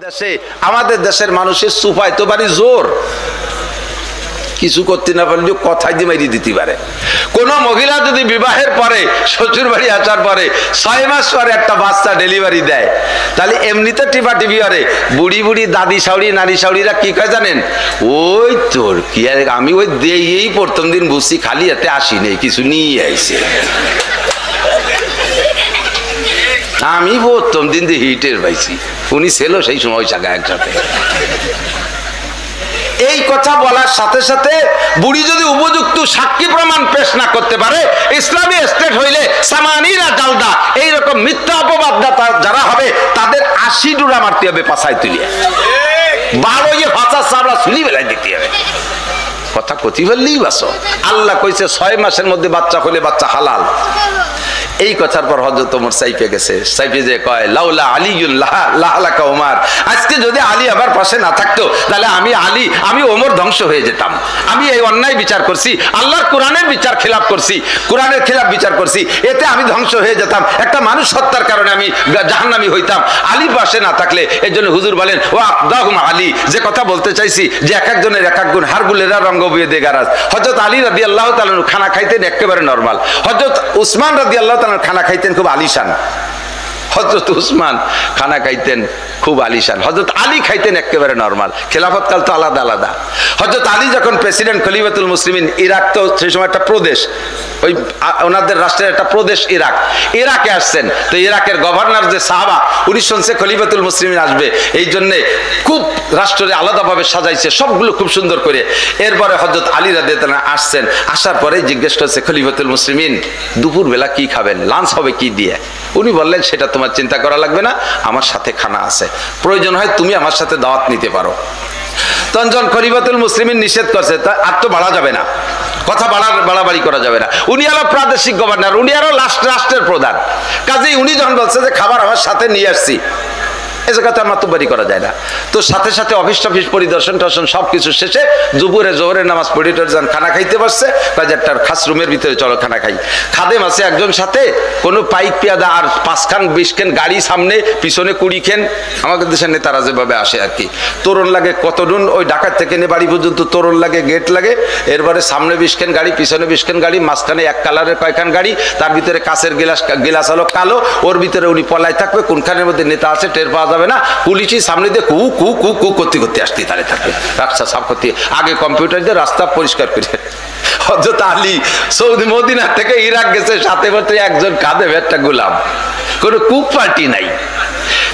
দেশে আমাদের দেশের মানুষের সুফায় তো বাড়ি জোর কিছু করতে না পারলেও কথাই দিয়ে মাইরি দিতে পারে। কোন মহিলা যদি বিবাহের পরে শ্বশুর বাড়ি আসার পরে 6 মাস পরে একটা বাচ্চা ডেলিভারি দেয়, তাহলে এমনিতে টিপা টিপি করে বুড়ি বুড়ি দাদি শাউড়ি নারী শাউড়িরা কি কয় জানেন, ওই তোর কি আর আমি ওই দিয়েই প্রথম দিন বুঝছি খালি হাতে আসি নেই, কিছু নিয়ে আইছে। আমি প্রথম দিন দিয়ে হিটের পাইছি, উনি ছিল সেই সময় জায়গা একসাথে। এই কথা বলার সাথে সাথে বুড়ি যদি উপযুক্ত সাক্ষী প্রমাণ পেশ না করতে পারে, ইসলামী স্টেট হইলে সামানিরা জালদা এইরকম মিথ্যা অপবাদদাতা যারা হবে তাদের 80 ডুরা মারতে হবে পাছায় তুলিয়ে, 12 ভাষা চাবড়া চুলি বেলায় দিতে হবে। কথা কতি বললেই বাসো। আল্লাহ কইছে 6 মাসের মধ্যে বাচ্চা হলে বাচ্চা হালাল। এই কথার পর হযরত ওমর সাইফে গেছে, সাইফে যে কয় লাউলা আলিউল্লাহ লাহালাকা ওমর, আজকে যদি আলী আমার পাশে না থাকতো তাহলে আমি ওমর ধ্বংস হয়ে যেতাম। আমি এই অন্যায় বিচার করছি, আল্লাহর কোরআনের বিচার খেলাফ করছি, কোরআনের খেলাফ বিচার করছি, এতে আমি ধ্বংস হয়ে যেতাম, একটা মানুষ হত্যার কারণে আমি জাহান্নামী হইতাম। আলী পাশে না থাকলে এর জন্য হুজুর বলেন ও আকদাহুম আলী, যে কথা বলতে চাইছি যে এক একজনের এক এক গুণ, হারগুলেরা রঙ্গ বিয়ে দে গারাজ। হযরত আলী রাদিয়াল্লাহু তাআলা খানা খাইতেন একেবারে নরমাল, হযরত উসমান রাদিয়াল্লাহু তাআলা খানা খাইতেন খুব আলিশান, হযরত উসমান খানা খাইতেন খুব আলিশান, হযরত আলী খাইতেন একেবারে নরমাল। খেলাফত কাল তো আলাদা আলাদা। হযরত আলী যখন প্রেসিডেন্ট খলিফাতুল মুসলিমিন, ইরাক তো সেই সময় একটা প্রদেশ, ওই ওনাদের রাষ্ট্রের একটা প্রদেশ ইরাক, ইরাকে আসছেন, তো ইরাকের গভর্নর যে সাহাবা উনি শুনছে খলিফাতুল মুসলিমিন আসবে, এই জন্যে খুব রাষ্ট্রে আলাদাভাবে সাজাইছে সবগুলো খুব সুন্দর করে। এরপরে হযরত আলী রাদিয়াল্লাহু তাআলা আসছেন, আসার পরে জিজ্ঞেস করছে খলিফাতুল মুসলিমিন দুপুরবেলা কি খাবেন, লাঞ্চ হবে কি দিয়ে? উনি বললেন সেটা তোমার চিন্তা করা লাগবে না, আমার সাথে খানা আছে, প্রয়োজন হয় তুমি আমার সাথে দাওয়াত নিতে পারো। তখন খলিফাতুল মুসলিমিন নিষেধ করছে, তা আর তো বাড়া যাবে না, কথা বাড়াবাড়ি করা যাবে না। উনি আরো প্রাদেশিক গভর্নর, উনি আরো রাষ্ট্রের প্রধান, কাজেই উনি যখন বলছে যে খাবার আমার সাথে নিয়ে আসছি, এই জায়গাতে আমার তো বাড়ি করা যায় না। তো সাথে সাথে অফিস টফিস পরিদর্শন টর্শন সবকিছু শেষে দুপুরে জোহরের নামাজ পড়ে যান, খানা খাইতে বসছে, বাজারটার খাস রুমের ভিতরে চলো খানা খাই। খাদেম আছে একজন সাথে, কোনো পাইক পেয়াদা আর 5 খান 20 খান গাড়ি সামনে, পিছনে 20 খান, আমাদের দেশের নেতারা যেভাবে আসে আর কি, তোরণ লাগে কতজন, ওই ঢাকা থেকে নিয়ে বাড়ি পর্যন্ত তোরণ লাগে, গেট লাগে, এরপরে সামনে 20 খান গাড়ি, পিছনে 20 খান গাড়ি, মাঝখানে এক কালারের কয়খান গাড়ি, তার ভিতরে কাঁচের গিলাস হলো কালো, ওর ভিতরে উনি পলাই থাকবে, কোনখানের মধ্যে নেতা আছে টের পাওয়া যাবে না। পুলিশই সামনে দিয়ে কু কু কু কু করতে করতে আসতে দাঁড়িয়ে থাকবে, রাস্তা সাফ করতে, আগে কম্পিউটার দিয়ে রাস্তা পরিষ্কার করে। হযরত আলী সৌদি মদিনা থেকে ইরাক গেছে, সাথে সাথে একজন খাদেম একটা গোলাম, কোনো কুক পার্টি নাই,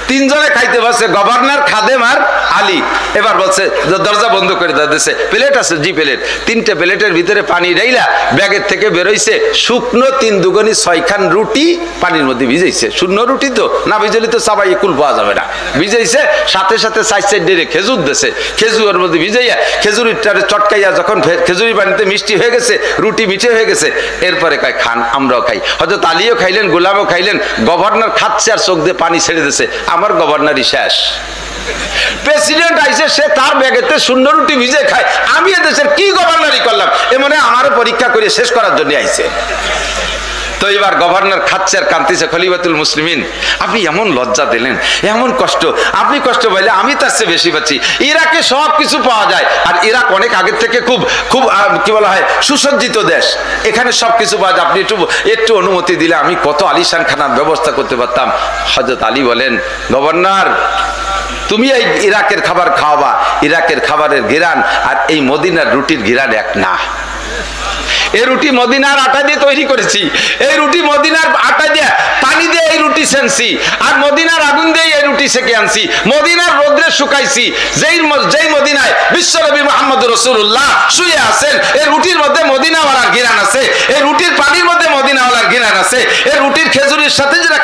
3 জনে খাইতে বসে, গভর্নর, খাদেম আর আলী। এবার বলছে দরজা বন্ধ করে দিয়েছে, প্লেট আছে, জি প্লেট, 3টে প্লেটের ভিতরে পানি ঢাইলা ব্যাগের থেকে বেরোইছে শুকনো 3 দুগুনি 6 খান রুটি পানির মধ্যে ভিজাইছে। শূন্য রুটি তো না, ভিজাইলে তো চাবাই কুল পাওয়া যাবে না, ভিজাইছে, সাথে সাথে সাইড দিয়ে খেজুর দিয়েছে, খেজুরের মধ্যে ভিজাইয়া খেজুরিটারে চটকাইয়া যখন খেজুরি পানিতে মিষ্টি হয়ে গেছে, রুটি মিঠে হয়ে গেছে, এরপরে কয় খান, আমরাও খাই। হযরত আলীও খাইলেন, গোলামও খাইলেন, গভর্নর খাচ্ছে আর চোখ দিয়ে পানি ছেড়ে দিয়েছে, আমার গভর্নরই শেষ। প্রেসিডেন্ট আইসে, সে তার ব্যাগেতে শূন্য রুটি ভিজে খায়, আমি এদেশের কি গভর্নরই করলাম, এমন আমারও পরীক্ষা করে শেষ করার জন্য আইছে। তো এবার গভর্নর খাচ্ছে আর কাঁদতেছে, খলিফাতুল মুসলিমিন আপনি এমন লজ্জা দিলেন, এমন কষ্ট, আপনি কষ্ট পাইলে আমি তার চেয়ে বেশি পাচ্ছি। ইরাকে সব কিছু পাওয়া যায়, আর ইরাক অনেক আগের থেকে খুব খুব কি বলা হয় সুসজ্জিত দেশ, এখানে সব কিছু পাওয়া যায়, আপনি একটু অনুমতি দিলে আমি কত আলিশান খানার ব্যবস্থা করতে পারতাম। হযরত আলী বলেন গভর্নর তুমি এই ইরাকের খাবার খাওয়াবা, ইরাকের খাবারের ঘিরান আর এই মদিনার রুটির ঘিরান এক না। এই রুটি মদিনার আটা দিয়ে তৈরি করেছি, এই রুটি মদিনার আটা দিয়ে পানি দিয়ে এই রুটি সেনছি, আর মদিনার আগুন দিয়ে এই রুটি সেকে আনছি, মদিনার রোদ্রে শুকাইছি, যেই মদিনায় বিশ্বনবী মুহাম্মদ রাসূলুল্লাহ শুয়ে আছেন, এই রুটির মধ্যে মদিনাওয়ালার ঘিরান আছে, এই রুটির পানির মধ্যে মদিনাওয়ালার ঘিরান আছে, এই রুটির খেজুরের সাথে যেটা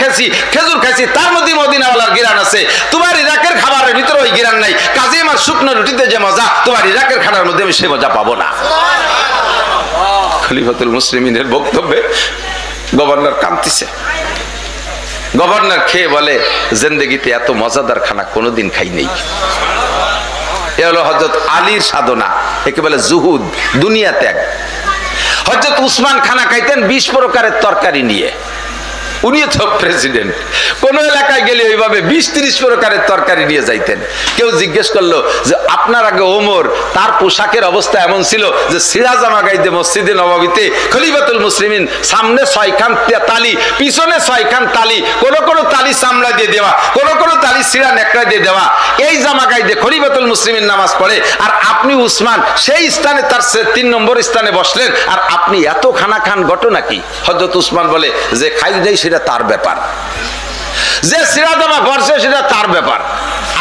খেজুর খাইছি তার মধ্যে মদিনাওয়ালার ঘিরান আছে। তোমার ইরাকের খাবারের ভিতরে ওই ঘিরান নাই, কাজে আমার শুকনো রুটিতে যে মজা, তোমার ইরাকের খানার মধ্যে আমি সে মজা পাবো না। খলিফাতুল মুসলিমিনের বক্তব্যে গভর্নর কাঁদতেছে। গভর্নর খেয়ে বলে জিন্দেগিতে এত মজাদার খানা কোনোদিন খাই নেই। এ হলো হযরত আলীর সাধনা, একে বলে জুহুদ, দুনিয়া ত্যাগ। হযরত উসমান খানা খাইতেন 20 প্রকারের তরকারি নিয়ে, উনিও তো প্রেসিডেন্ট। কোন এলাকায় গেলে ওইভাবে 20-30 প্রকারের তরকারি নিয়ে যাইতেন। কেউ জিজ্ঞেস করলো যে আপনার আগে ওমর, তার পোশাকের অবস্থা এমন ছিল যে সিরা জামা গাইতে মসজিদে নববীতে খলিফাতুল মুসলিমিন, সামনে 6 খান তালি, পিছনে 6 খান তালি, কোন কোন তালি চামড়া দিয়ে দেওয়া, কোন কোন তালি সিরা নেকড়া দিয়ে দেওয়া, এই জামা গাইতে খলিফাতুল মুসলিমিন নামাজ পড়ে। আর আপনি উসমান সেই স্থানে, তার 3 নম্বর স্থানে বসলেন, আর আপনি এত খানা খান, ঘটনা কি? হযরত উসমান বলে যে খাই দেয় সেটা তার ব্যাপার, যে সিরাজামা ভরছে সেটা তার ব্যাপার।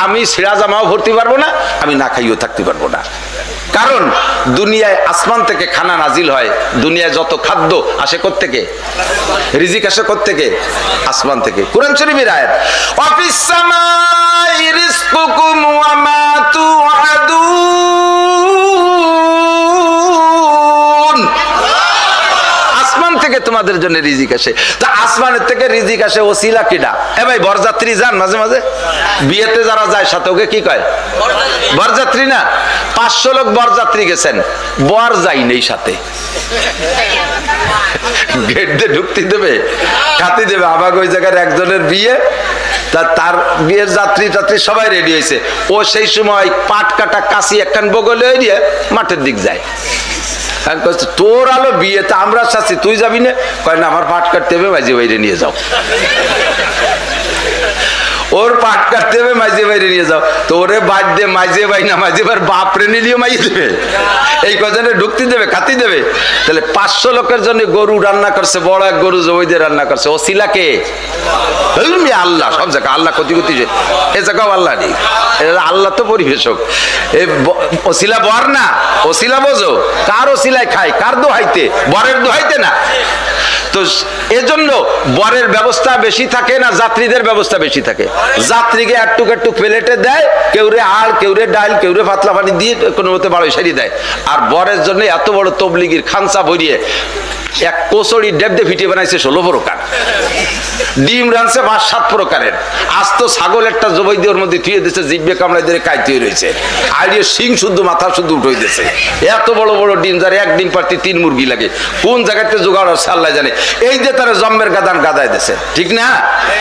আমি সিরাজামাও ভরতে পারবো না, আমি না খাইও থাকতে পারবো না। কারণ দুনিয়ায় আসমান থেকে খানা নাজিল হয়, দুনিয়ায় যত খাদ্য আসে কোত্থেকে? রিজিক আসে কোত্থেকে? আসমান থেকে। কুরআন শরীফের আয়াত, ওয়াফিস সামাই রিজকুকুম ওয়া মা তুআদুন, আসমান থেকে তোমাদের জন্য রিজিক আসে। তা আসমানের থেকে রিজিক আসে, ওসিলা কিডা? এ ভাই বরযাত্রী যান মাঝে মাঝে, বিয়েতে যারা যায় সাথে ওকে কি কয়? বরযাত্রী না? 500 লোক বরযাত্রী গেছেন, বর যাই নেই সাথে। গেট দিয়ে ঢুকতে দেবে, খাতি দেবে। আমাকে ওই জায়গার একজনের বিয়ে, তার বিয়ের যাত্রী টাত্রী সবাই রেডি হয়েছে, ও সেই সময় পাট কাটা কাশি একখান বগলে দিয়ে মাঠের দিক যায়। তোর আলো বিয়েতে আমরা চাচ্ছি, তুই যাবি না? কয় না, আমার পাট কাটতে হবে, মাঝে বাইরে নিয়ে যাও। ওর পাট কাটতে হবে, মাঝে বাইরে নিয়ে যাও। তো ওরে বাদ দে, মাঝে বাই না, মাঝে বার বাপরে নিলিও মাইয়ে দেবে, এই কজনে ঢুকতে দেবে, খাতি দেবে। তাহলে 500 লোকের জন্য গরু রান্না করছে, বড় এক গরু জবাই দিয়ে রান্না করছে। ওসিলাকে আল্লাহ, সব জায়গা আল্লাহ ক্ষতি করতে, এ জায়গাও আল্লাহ নেই, আল্লাহ তো পরিবেশক। ওসিলা বর না, ওসিলা বোঝো, কার ওসিলায় খায়? কার দোহাইতে? বরের দোহাইতে না। তো এজন্য বরের ব্যবস্থা বেশি থাকে না যাত্রীদের ব্যবস্থা বেশি থাকে? যাত্রীকে একটু একটু প্লেটে দেয়, কেউরে আড়, কেউরে ডাল, কেউরে পাতলা পানি দিয়ে কোনো মতে বাড়ি সারি দেয়। আর বরের জন্য এত বড় তবলিগির খানসা ভরিয়ে এক কোচড়ি ডেবদে ফিটে বানাইছে 16 প্রকার, ডিম রানছে 5-7 প্রকারের, আস্ত ছাগল একটা জবাই দিয়ে ওর মধ্যে থুয়ে দিয়েছে, জিব্বে কামড়াই দিয়ে কাইতে রয়েছে, আইডিয়ে শিং শুদ্ধ, মাথা শুদ্ধ উঠে দিয়েছে। এত বড় বড় ডিম, যার এক ডিম পারতে 3 মুরগি লাগে, কোন জায়গাতে জোগাড় হচ্ছে আল্লাহ জানে। এই যে তারা জম্মের গাদান গাদায় দিয়েছে, ঠিক না?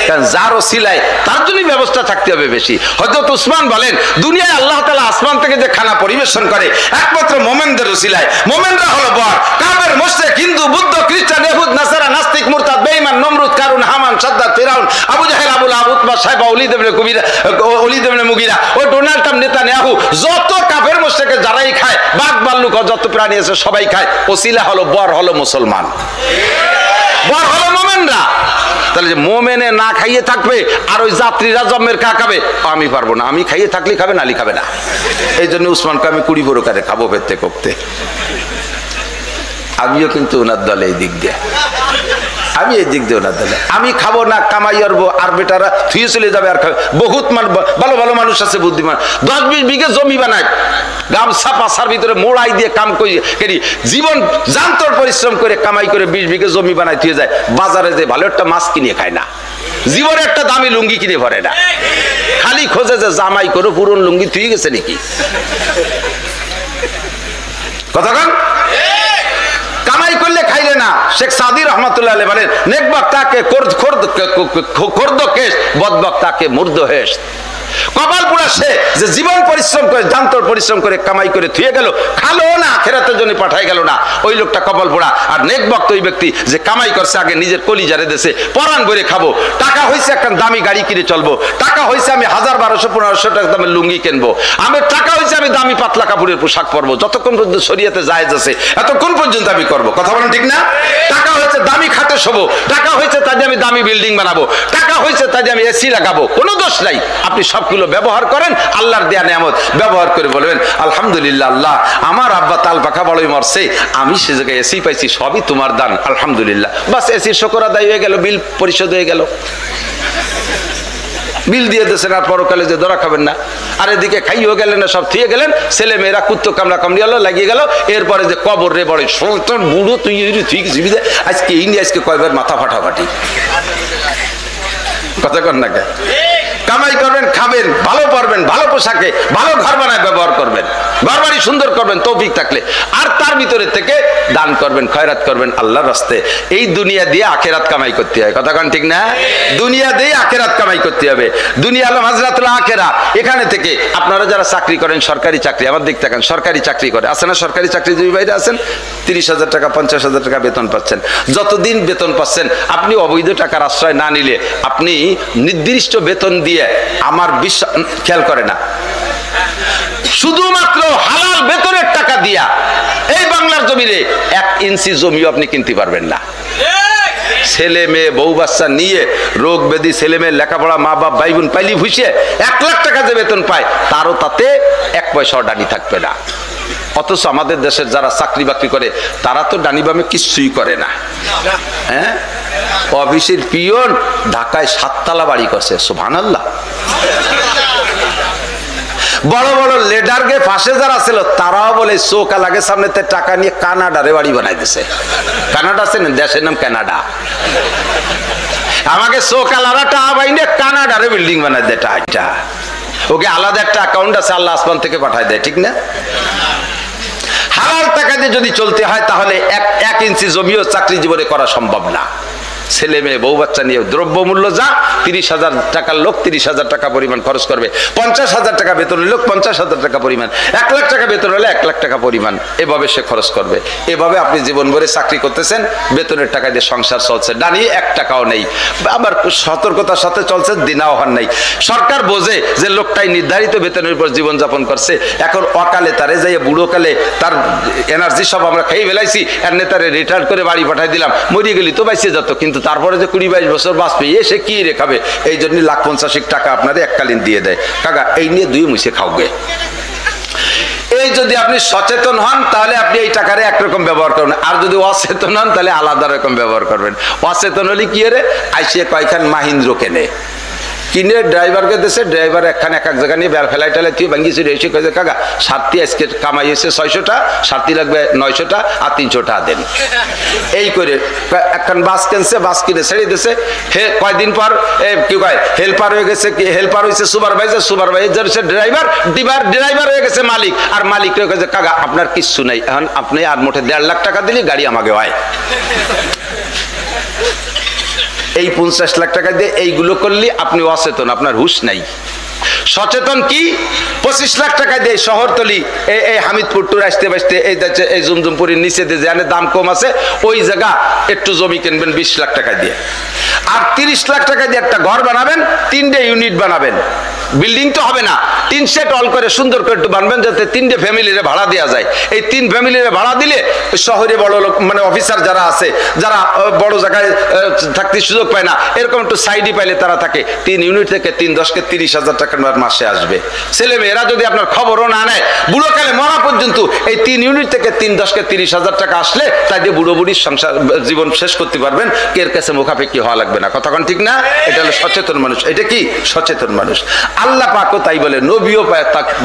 কারণ যার ওসিলায় তার জন্যই ব্যবস্থা থাকতে হবে বেশি। হযরত উসমান বলেন, দুনিয়ায় আল্লাহ তাআলা আসমান থেকে যে খানা পরিবেশন করে একমাত্র মোমেনদের ওসিলায়। মোমেনরা হলো বর, কাফের, মুশরিক, হিন্দু, বুদ্ধ, খ্রিস্টান, ইহুদ, নাসারা, নাস্তিক, মুরতাদ, বেঈমান, নমরুদ, কারুন, হামান, সাদ্দাত, ফিরাউন, আবু জাহেল, আবু লাহাব, উতবা, সাইবা, ওলীদ ইবনে মুগীরা, ও ডোনাল্ড ট্রাম্প, নেতানিয়াহু, যত কাফের মুশরিক যারাই খায়, বাঘ ভাল্লুক, যত প্রাণী আছে সবাই খায়। ওসিলা হলো বর, হলো মুসলমান, বর হলো মোমেনরা। তাহলে যে মোমেনে না খাইয়ে থাকবে আর ওই যাত্রীরা জম্মের কা খাবে? আমি পারবো না, আমি খাইয়ে থাকলে খাবে, নালি খাবে না। এই জন্য উসমানকে আমি 20 প্রকারে খাবো ফেরতে করতে। আমিও কিন্তু ওনার দলে এই দিক দিয়ে, আমি এই দিক দিয়ে ওনার দলে, আমি খাবো না, কামাই করবো, আর বেটারা থুয়ে চলে যাবে আর খাবে। বহুত ভালো ভালো মানুষ আছে, বুদ্ধিমান, 10-20 বিঘে জমি বানায়, গামছা পাশার ভিতরে মোড়াই দিয়ে কাম করি, জীবন জান্তর পরিশ্রম করে কামাই করে 20 বিঘে জমি বানায় থুয়ে যায়। বাজারে যে ভালো একটা মাছ কিনে খায় না, জীবনে একটা দামি লুঙ্গি কিনে ভরে না, খালি খোঁজে যে জামাই করে পুরন লুঙ্গি থুয়ে গেছে নাকি। কথা কন, কামাই করলে খাইলে না। শেখ সাদি রহমাতুল্লাহ আলাইহি বলেন, নেক বক্তাকে খোর্দ কেশ, বদ বক্তাকে মুর্দ হেশ। কপাল পোড়া সে যে জীবন পরিশ্রম করে, জান্তর পরিশ্রম করে কামাই করে থুয়ে গেল, খালো না, খেরাতের জন্য পাঠাই গেল না, ওই লোকটা কপাল পোড়া। আর নেক বক্ত ওই ব্যক্তি যে কামাই করছে, আগে নিজের কলিজারে দেশে পরাণ করে খাবো, টাকা হয়েছে একটা দামি গাড়ি কিনে চলবো, টাকা হয়েছে আমি 1000-1200-1500 টাকা দামের লুঙ্গি কিনবো, আমার টাকা হয়েছে আমি দামি পাতলা কাপড়ের পোশাক পরবো, যতক্ষণ পর্যন্ত শরীয়তে জায়েজ আছে এতক্ষণ পর্যন্ত আমি করবো। কথা বলেন ঠিক না? টাকা হয়েছে দামি খাটে শোবো, টাকা হয়েছে তাই আমি দামি বিল্ডিং বানাবো, টাকা হয়েছে তাই আমি এসি লাগাবো, কোনো দোষ নাই। আপনি সবগুলো ব্যবহার করেন, আল্লাহর দেয়া নিয়ামত ব্যবহার করে বলবেন আলহামদুলিল্লাহ, আল্লাহ আমার আব্বা তাল পাখা বড়ই মরছে, আমি সে জায়গায় এসি পাইছি, সবই তোমার দান, আলহামদুলিল্লাহ। বাস এসির শুকর আদায় হয়ে গেল, বিল পরিশোধ হয়ে গেল। বিল দিয়ে দিয়েছেন, আর পরকালে যে ধরা খাবেন না। আর এদিকে খাইও গেলেন না, সব থিয়ে গেলেন, ছেলে মেয়েরা কুত্তো কামড়া কামড়ি হলো, লাগিয়ে গেল। এরপরে যে কবর রে বড় সন্তান বুড়ো, তুই ঠিক জীবিত, আজকে এই নিয়ে আজকে কয়বার মাথা ফাটাফাটি। কথা কন না কে? কামাই করবেন, খাবেন, ভালো পড়বেন, ভালো পোশাকে, ভালো ঘর বানায় ব্যবহার করবেন, ঘর বাড়ি সুন্দর করবেন তৌফিক থাকলে, আর তার ভিতরে থেকে দান করবেন, খয়রাত করবেন আল্লাহর রাস্তায়। এই দুনিয়া দিয়ে আখেরাত কামাই করতে হয়, কথা কান ঠিক না? দুনিয়া দিয়ে আখেরাত কামাই করতে হবে। দুনিয়া আলম হাজরাতুল আখেরা। এখানে থেকে আপনারা যারা চাকরি করেন, সরকারি চাকরি, আমার দিক থাকেন, সরকারি চাকরি করে আছে না, সরকারি চাকরিজীবী বাইরে আছেন, 30,000 টাকা 50,000 টাকা বেতন পাচ্ছেন। যতদিন বেতন পাচ্ছেন, আপনি অবৈধ টাকার আশ্রয় না নিলে আপনি নির্দিষ্ট বেতন দিয়ে আমার বিশ্বাস খেয়াল করে না, শুধুমাত্র হালাল বেতনের টাকা দিয়া এই বাংলার জমিনে 1 ইঞ্চি জমিও আপনি কিনতে পারবেন না। ছেলে মেয়ে বউ বাচ্চা নিয়ে রোগ ব্যাধি, ছেলে মেয়ে লেখাপড়া, মা বাপ ভাই বোন পাইলি ভুষিয়ে 1 লাখ টাকা যে বেতন পায়, তারও তাতে 1 পয়সাও ডানি থাকবে না। অথচ আমাদের দেশের যারা চাকরি বাকরি করে তারা তো ডানি বামে কিছুই করে না। হ্যাঁ, অফিসের পিয়ন ঢাকায় 7 তলা বাড়ি করছে, সুবহানাল্লাহ। বড় বড় লেডারকে পাশে যারা ছিল তারাও বলে চোখা লাগে সামনে টাকা নিয়ে কানাডারে বাড়ি বানাই দিছে। কানাডা আছে না, দেশের নাম কানাডা। আমাকে চোখালারা টাকা বাইনে কানাডারে বিল্ডিং বানাই দেয়। টাকা ওকে আলাদা একটা অ্যাকাউন্ট আছে, আল্লাহ আসমান থেকে পাঠায় দেয়, ঠিক না? হালাল টাকা দিয়ে যদি চলতে হয় তাহলে 1 ইঞ্চি জমিও চাকরি জীবনে করা সম্ভব না। ছেলে মেয়ে বউ বাচ্চা নিয়ে দ্রব্যমূল্য যা, 30,000 টাকার লোক 30,000 টাকা পরিমাণ খরচ করবে, 50,000 টাকা বেতনের লোক 50,000 টাকা পরিমাণ, 1 লাখ টাকা বেতন হলে 1 লাখ টাকা পরিমাণ, এভাবে সে খরচ করবে। এভাবে আপনি জীবন ভরে চাকরি করতেছেন, বেতনের টাকা দিয়ে সংসার চলছে, ডানি 1 টাকাও নেই, আবার সতর্কতার সাথে চলছে, দিনাও হন নাই। সরকার বোঝে যে লোকটাই নির্ধারিত বেতনের উপর জীবনযাপন করছে, এখন অকালে তারে যাইয়ে বুড়োকালে তার এনার্জি সব আমরা খেয়ে ফেলাইছি, এর নেতারে রিটায়ার করে বাড়ি পাঠাই দিলাম, মরিয়ে গেলি তো বাইসে যেত, কিন্তু তারপরে যে 20-22 বছর বাঁচবে সে কি রেখাবে? এই জন্য 1,50,000 টাকা আপনাদের এককালীন দিয়ে দেয়। কাকা এই নিয়ে 2 মুছে খাওগে। এই যদি আপনি সচেতন হন তাহলে আপনি এই টাকারে একরকম ব্যবহার করবেন, আর যদি অচেতন হন তাহলে আলাদা রকম ব্যবহার করবেন। অচেতন হলে কি রে, আইসিয়ে কয়খান মাহিন্দ্র কেনে, কিনে ড্রাইভারকে দেশে, ড্রাইভার একখান এক জায়গা নিয়ে বের ফেলাই টেলাই তুই ভাঙ্গি চুরি এসে কয়েছে কাকা সারতি আজকে কামাই এসে 600টা, সারতি লাগবে 900টা, আর 300টা দেন। এই করে একখান বাস কিনছে, বাস কিনে ছেড়ে দিছে। হে কয়দিন পর কি কয় হেল্পার হয়ে গেছে, হেল্পার হয়েছে সুপারভাইজার, সুপারভাইজার হচ্ছে ড্রাইভার, ড্রাইভার হয়ে গেছে মালিক, আর মালিক হয়ে গেছে কাকা আপনার কিচ্ছু নাই, এখন আপনি আর মোটে 1.5 লাখ টাকা দিলে গাড়ি আমাকে হয়। এই 50 লাখ টাকা দিয়ে এইগুলো করলে আপনি অচেতন, আপনার হুঁশ নাই। সচেতন কি, 25 লাখ টাকা দিয়ে শহরতলি এই হামিদপুর টুর আসতে বাসতে এই জুমজুমপুরের নিচে দিয়ে যেখানে দাম কম আছে ওই জায়গা একটু জমি কিনবেন 20 লাখ টাকা দিয়ে, আর 30 লাখ টাকা দিয়ে একটা ঘর বানাবেন, 3টে ইউনিট বানাবেন, বিল্ডিং তো হবে না, 3 সেট অল করে সুন্দর করে একটু বানবেন যাতে 3টে ফ্যামিলিরে ভাড়া দেওয়া যায়। এই 3 ফ্যামিলিরে ভাড়া দিলে শহরে বড় লোক মানে অফিসার যারা আছে, যারা বড় জায়গায় থাকতে সুযোগ পায় না, এরকম একটু সাইডি পাইলে তারা থাকে। 3 ইউনিট থেকে 3-10-কে 30,000 টাকার মাসে আসবে। ছেলে মেয়েরা যদি আপনার খবরও না নেয়, বুড়োকালে মরা পর্যন্ত এই 3 ইউনিট থেকে 3-10-কে 30,000 টাকা আসলে তাই দিয়ে বুড়ো বুড়ির সংসার জীবন শেষ করতে পারবেন, কের কাছে মুখাপেক্ষি হওয়া লাগবে না। কথা কোন ঠিক না? এটা হলো সচেতন মানুষ। এটা কি সচেতন মানুষ? আল্লাহ পাকও তাই বলেন,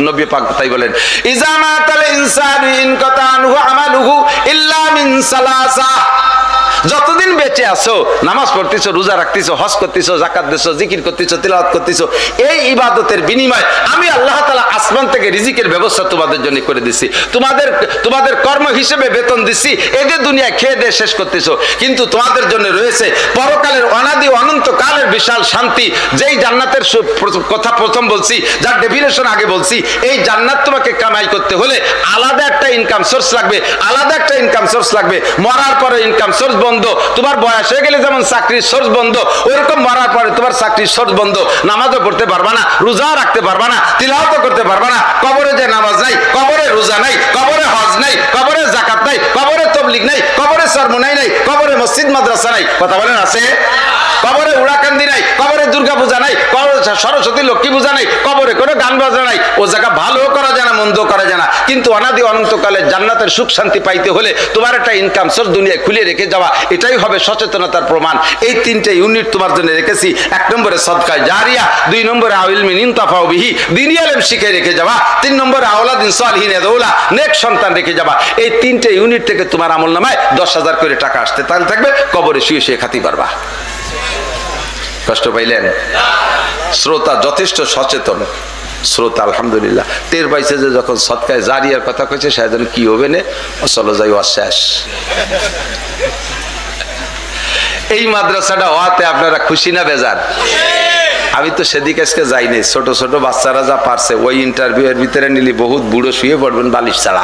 নবী পাক তাই বলেন, ইজা মাতাল ইনসানু ইনকাতা আনহু আমালুহু ইল্লা মিন সালাসা। যতদিন বেঁচে আছো, নামাজ পড়তেছো, রোজা রাখতেছো, হজ করতেছো, যাকাত দিছো, জিকির করতেছো, তিলাওয়াত করতেছো, এই ইবাদতের বিনিময়ে আমি আল্লাহ তাআলা আসমান থেকে রিজিকের ব্যবস্থা তোমাদের জন্য করে দিছি, তোমাদের কর্ম হিসেবে বেতন দিছি, এদের দুনিয়ায় খেয়ে দিয়ে শেষ করতেছো, কিন্তু তোমাদের জন্য রয়েছে পরকালের অনাদি অনন্ত কালের বিশাল শান্তি। যেই জান্নাতের কথা প্রথম বলছি, যার ডেফিনেশন আগে বলছি, এই জান্নাত তোমাকে কামাই করতে হলে আলাদা একটা ইনকাম সোর্স লাগবে, আলাদা একটা ইনকাম সোর্স লাগবে। মরার পরে ইনকাম সোর্স বন্ধ, তোমার বয়স হয়ে গেলে যেমন চাকরির সোর্স বন্ধ, ওইরকম মরার পরে তোমার চাকরির সোর্স বন্ধ। নামাজও পড়তে পারবা না, রোজাও রাখতে পারবা না, তিলাওয়াতও করতে পারবা না। কবরে যে নামাজ নাই, কবরে রোজা নাই, কবরে হজ নাই, কবরে যাকাত নাই, কবরে তাবলীগ নাই, কবরে সরমুনাই নাই, কবরে মসজিদ মাদ্রাসা নাই। কথা বলেন আছে? কবরে উড়াকান্দি নাই, কবরে দুর্গা পূজা নাই, কবরে সরস্বতী লক্ষ্মী পূজা নাই, কবরে কোনো গান বাজনা নাই। ও জায়গা ভালো করা যায় না, মন্দ করা যায় না, কিন্তু অনাদি অনন্তকালে জান্নাতের সুখ শান্তি পাইতে হলে তোমার একটা ইনকাম সোর্স দুনিয়ায় খুলে রেখে যাওয়া, এটাই হবে সচেতনতার প্রমাণ। এই 3টে ইউনিট তোমার জন্য রেখেছি। 1 নম্বরে সদকায়ে জারিয়া, 2 নম্বরে ইলমিন ইনতাফাউ বিহি, দ্বীনি ইলম শিখে রেখে যাওয়া, 3 নম্বরে আওলাদিন সালিহিন ইয়াদউলা, নেক সন্তান রেখে যাওয়া। এই 3টে ইউনিট থেকে তোমার আমলনামায় 10,000 করে টাকা আসতে তাহলে থাকবে, কবরে শুয়ে শুয়ে খাতি পারবা। কষ্ট পাইলেন? শ্রোতা যথেষ্ট সচেতন শ্রোতা, আলহামদুলিল্লাহ। টের পাইছে যে যখন সৎকায় জারিয়ার কথা কইছে সেজন্য কি হবে না, চলো যাই শেষ। এই মাদ্রাসাটা হওয়াতে আপনারা খুশি না বেজার? আমি তো সেদিকে আজকে যাইনি। ছোট ছোট বাচ্চারা যা পারছে ওই ইন্টারভিউ এর ভিতরে নিলি বহুত বুড়ো শুয়ে পড়বেন বালিশ ছাড়া।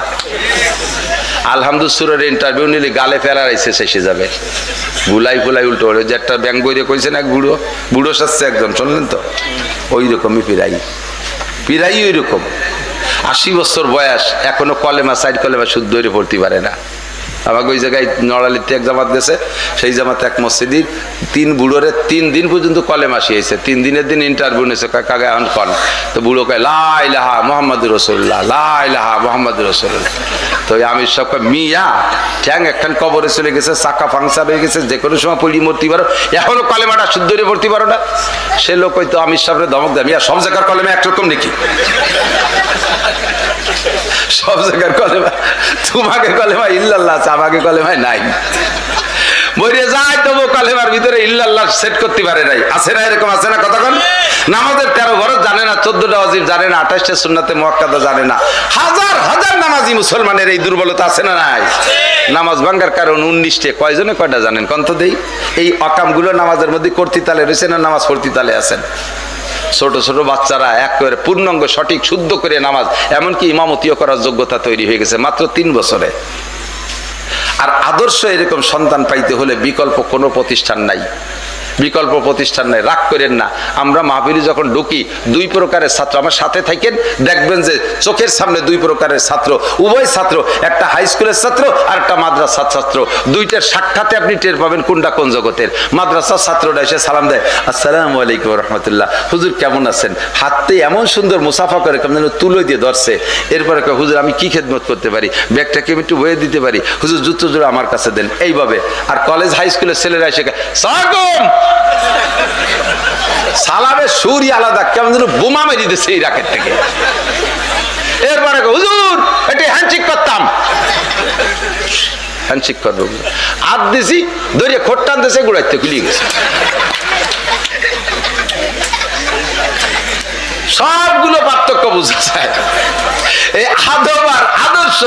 আলহামদুলিল্লাহ ইন্টারভিউ নিলি গালে ফেলার এসে শেষে যাবে, ভুলাই ফুলাই উল্টো ওই যে একটা ব্যাংক বইরে কইছেন এক বুড়ো, বুড়ো সাজছে একজন, শুনলেন তো? ওই রকমই পিরাই ওই রকম 80 বছর বয়স, এখনো কলেমা সাইড কলেমা শুদ্ধ হয়ে পড়তে পারে না। আমাকে ওই জায়গায় নড়ালিতে এক জামাত গেছে, সেই জামাতে এক মসজিদের 3 বুড়োরে 3 দিন পর্যন্ত কলেমা শিয়েছে। 3 দিনের দিন ইন্টারভিউ নিয়েছে, কাকা এখন কন, তো বুড়ো কয় লা ইলাহা মুহাম্মাদুর রাসূলুল্লাহ, লা ইলাহা মুহাম্মাদুর রাসূলুল্লাহ। তো আমি সব মিয়া ঠ্যাং একখান কবরে চলে গেছে, চাকা পাংচার হয়ে গেছে, যে কোনো সময় পড়ি মরতে পারো, এখনো কলেমাটা শুদ্ধ হয়ে পড়তে পারো না। সে লোক হয়তো আমির সাহেবের ধমক দেয়, মিয়া সব জায়গার কলেমা একরকম নাকি? সব জায়গার কলেমা, তোমাকে কলেমা ইল্লাল্লাহ আছে, আমাকে কলেমায় নাই। মরিয়ে যায় তবু কলেমার ভিতরে ইল্লাল্লাহ সেট করতে পারে নাই। আছে না এরকম? আছে না? কথা বল। নামাজের 13 ফরজ জানে না, 14টা ওয়াজিব জানে না, 28টা সুন্নাতে মুআক্কাদা জানে না। হাজার হাজার নামাজি মুসলমানের এই দুর্বলতা আছে না নাই? নামাজ ভাঙ্গার কারণ 19টে, কয়জনে কয়টা জানেন কন্ত দেই? এই অকামগুলো নামাজের মধ্যে কর্তৃতালে রয়েছে না নামাজ কর্তৃতালে আছেন? ছোট ছোট বাচ্চারা একেবারে পূর্ণাঙ্গ সঠিক শুদ্ধ করে নামাজ, এমনকি ইমামতিও করার যোগ্যতা তৈরি হয়ে গেছে মাত্র 3 বছরে। আর আদর্শ এরকম সন্তান পাইতে হলে বিকল্প কোনো প্রতিষ্ঠান নাই, বিকল্প প্রতিষ্ঠান নাই। রাগ করেন না, আমরা মাহফিলে যখন ঢুকি 2 প্রকারের ছাত্র আমার সাথে থাকেন, দেখবেন যে চোখের সামনে 2 প্রকারের ছাত্র, উভয় ছাত্র, একটা হাই স্কুলের ছাত্র আর একটা মাদ্রাসার ছাত্র। 2টার সাক্ষাতে আপনি টের পাবেন কোনটা কোন জগতের। মাদ্রাসার ছাত্রটা এসে সালাম দেয়, আসসালামু আলাইকুম রাহমাতুল্লাহ, হুজুর কেমন আছেন? হাতে এমন সুন্দর মুসাফা করে কেমন তুলো দিয়ে ধরছে। এরপরে হুজুর আমি কি খেদমত করতে পারি? ব্যাগটাকে আমি একটু বয়ে দিতে পারি? হুজুর জুতো জোড়া আমার কাছে দেন, এইভাবে। আর কলেজ হাই স্কুলের ছেলেরা এসে সালাম, সালামের সুরই আলাদা, কেমন যেন বোমা মেরে দিচ্ছে এই রাকেট থেকে। এরপরে হুজুর এটি হ্যান্ডশেক করতাম, হ্যান্ডশেক করবো, হাত দিছি ধরে খোট্টান দিয়েছে, গুড়াইতে গুলিয়ে গেছে। সবগুলো পার্থক্য বুঝা যায়। এই আদব আর আদর্শ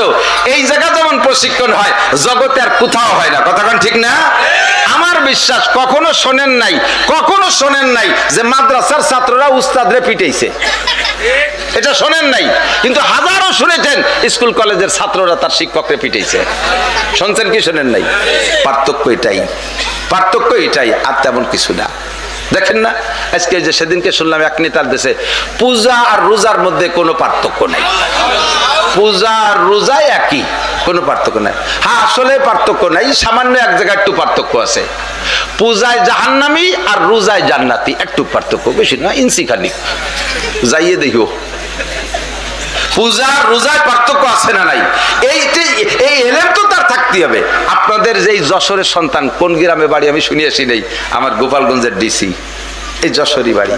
এই জায়গা যেমন প্রশিক্ষণ হয়, জগতে আর কোথাও হয় না। কথা ঠিক না? আমার বিশ্বাস কখনো শোনেন নাই যে মাদ্রাসার ছাত্ররা উস্তাদরে পিটাইছে, এটা শোনেন নাই। কিন্তু হাজারো শুনেছেন স্কুল কলেজের ছাত্ররা তার শিক্ষককে পিটাইছে। শুনছেন কি শোনেন নাই? পার্থক্য এটাই, আর তেমন কিছু না। দেখেন না আজকে যে সেদিনকে শুনলাম এক নেতার দেশে পূজা আর রোজার মধ্যে কোনো পার্থক্য নাই, পূজা আর রোজা একই, কোনো পার্থক্য নাই। হ্যাঁ আসলে পার্থক্য নাই, সামান্য এক জায়গায় একটু পার্থক্য আছে। পূজায় জাহান্নামী আর রোজায় জান্নাতি, একটু পার্থক্য, বেশি না, ইঞ্চি খানিক। যাইয়ে দেখিও পূজা রোজায় পার্থক্য আছে না নাই? এই এলেম তো তার থাকতে হবে। আপনাদের যে যশোরের সন্তান, কোন গ্রামে বাড়ি আমি শুনে আসি নাই, আমার গোপালগঞ্জের ডিসি, এই যশোরই বাড়ি,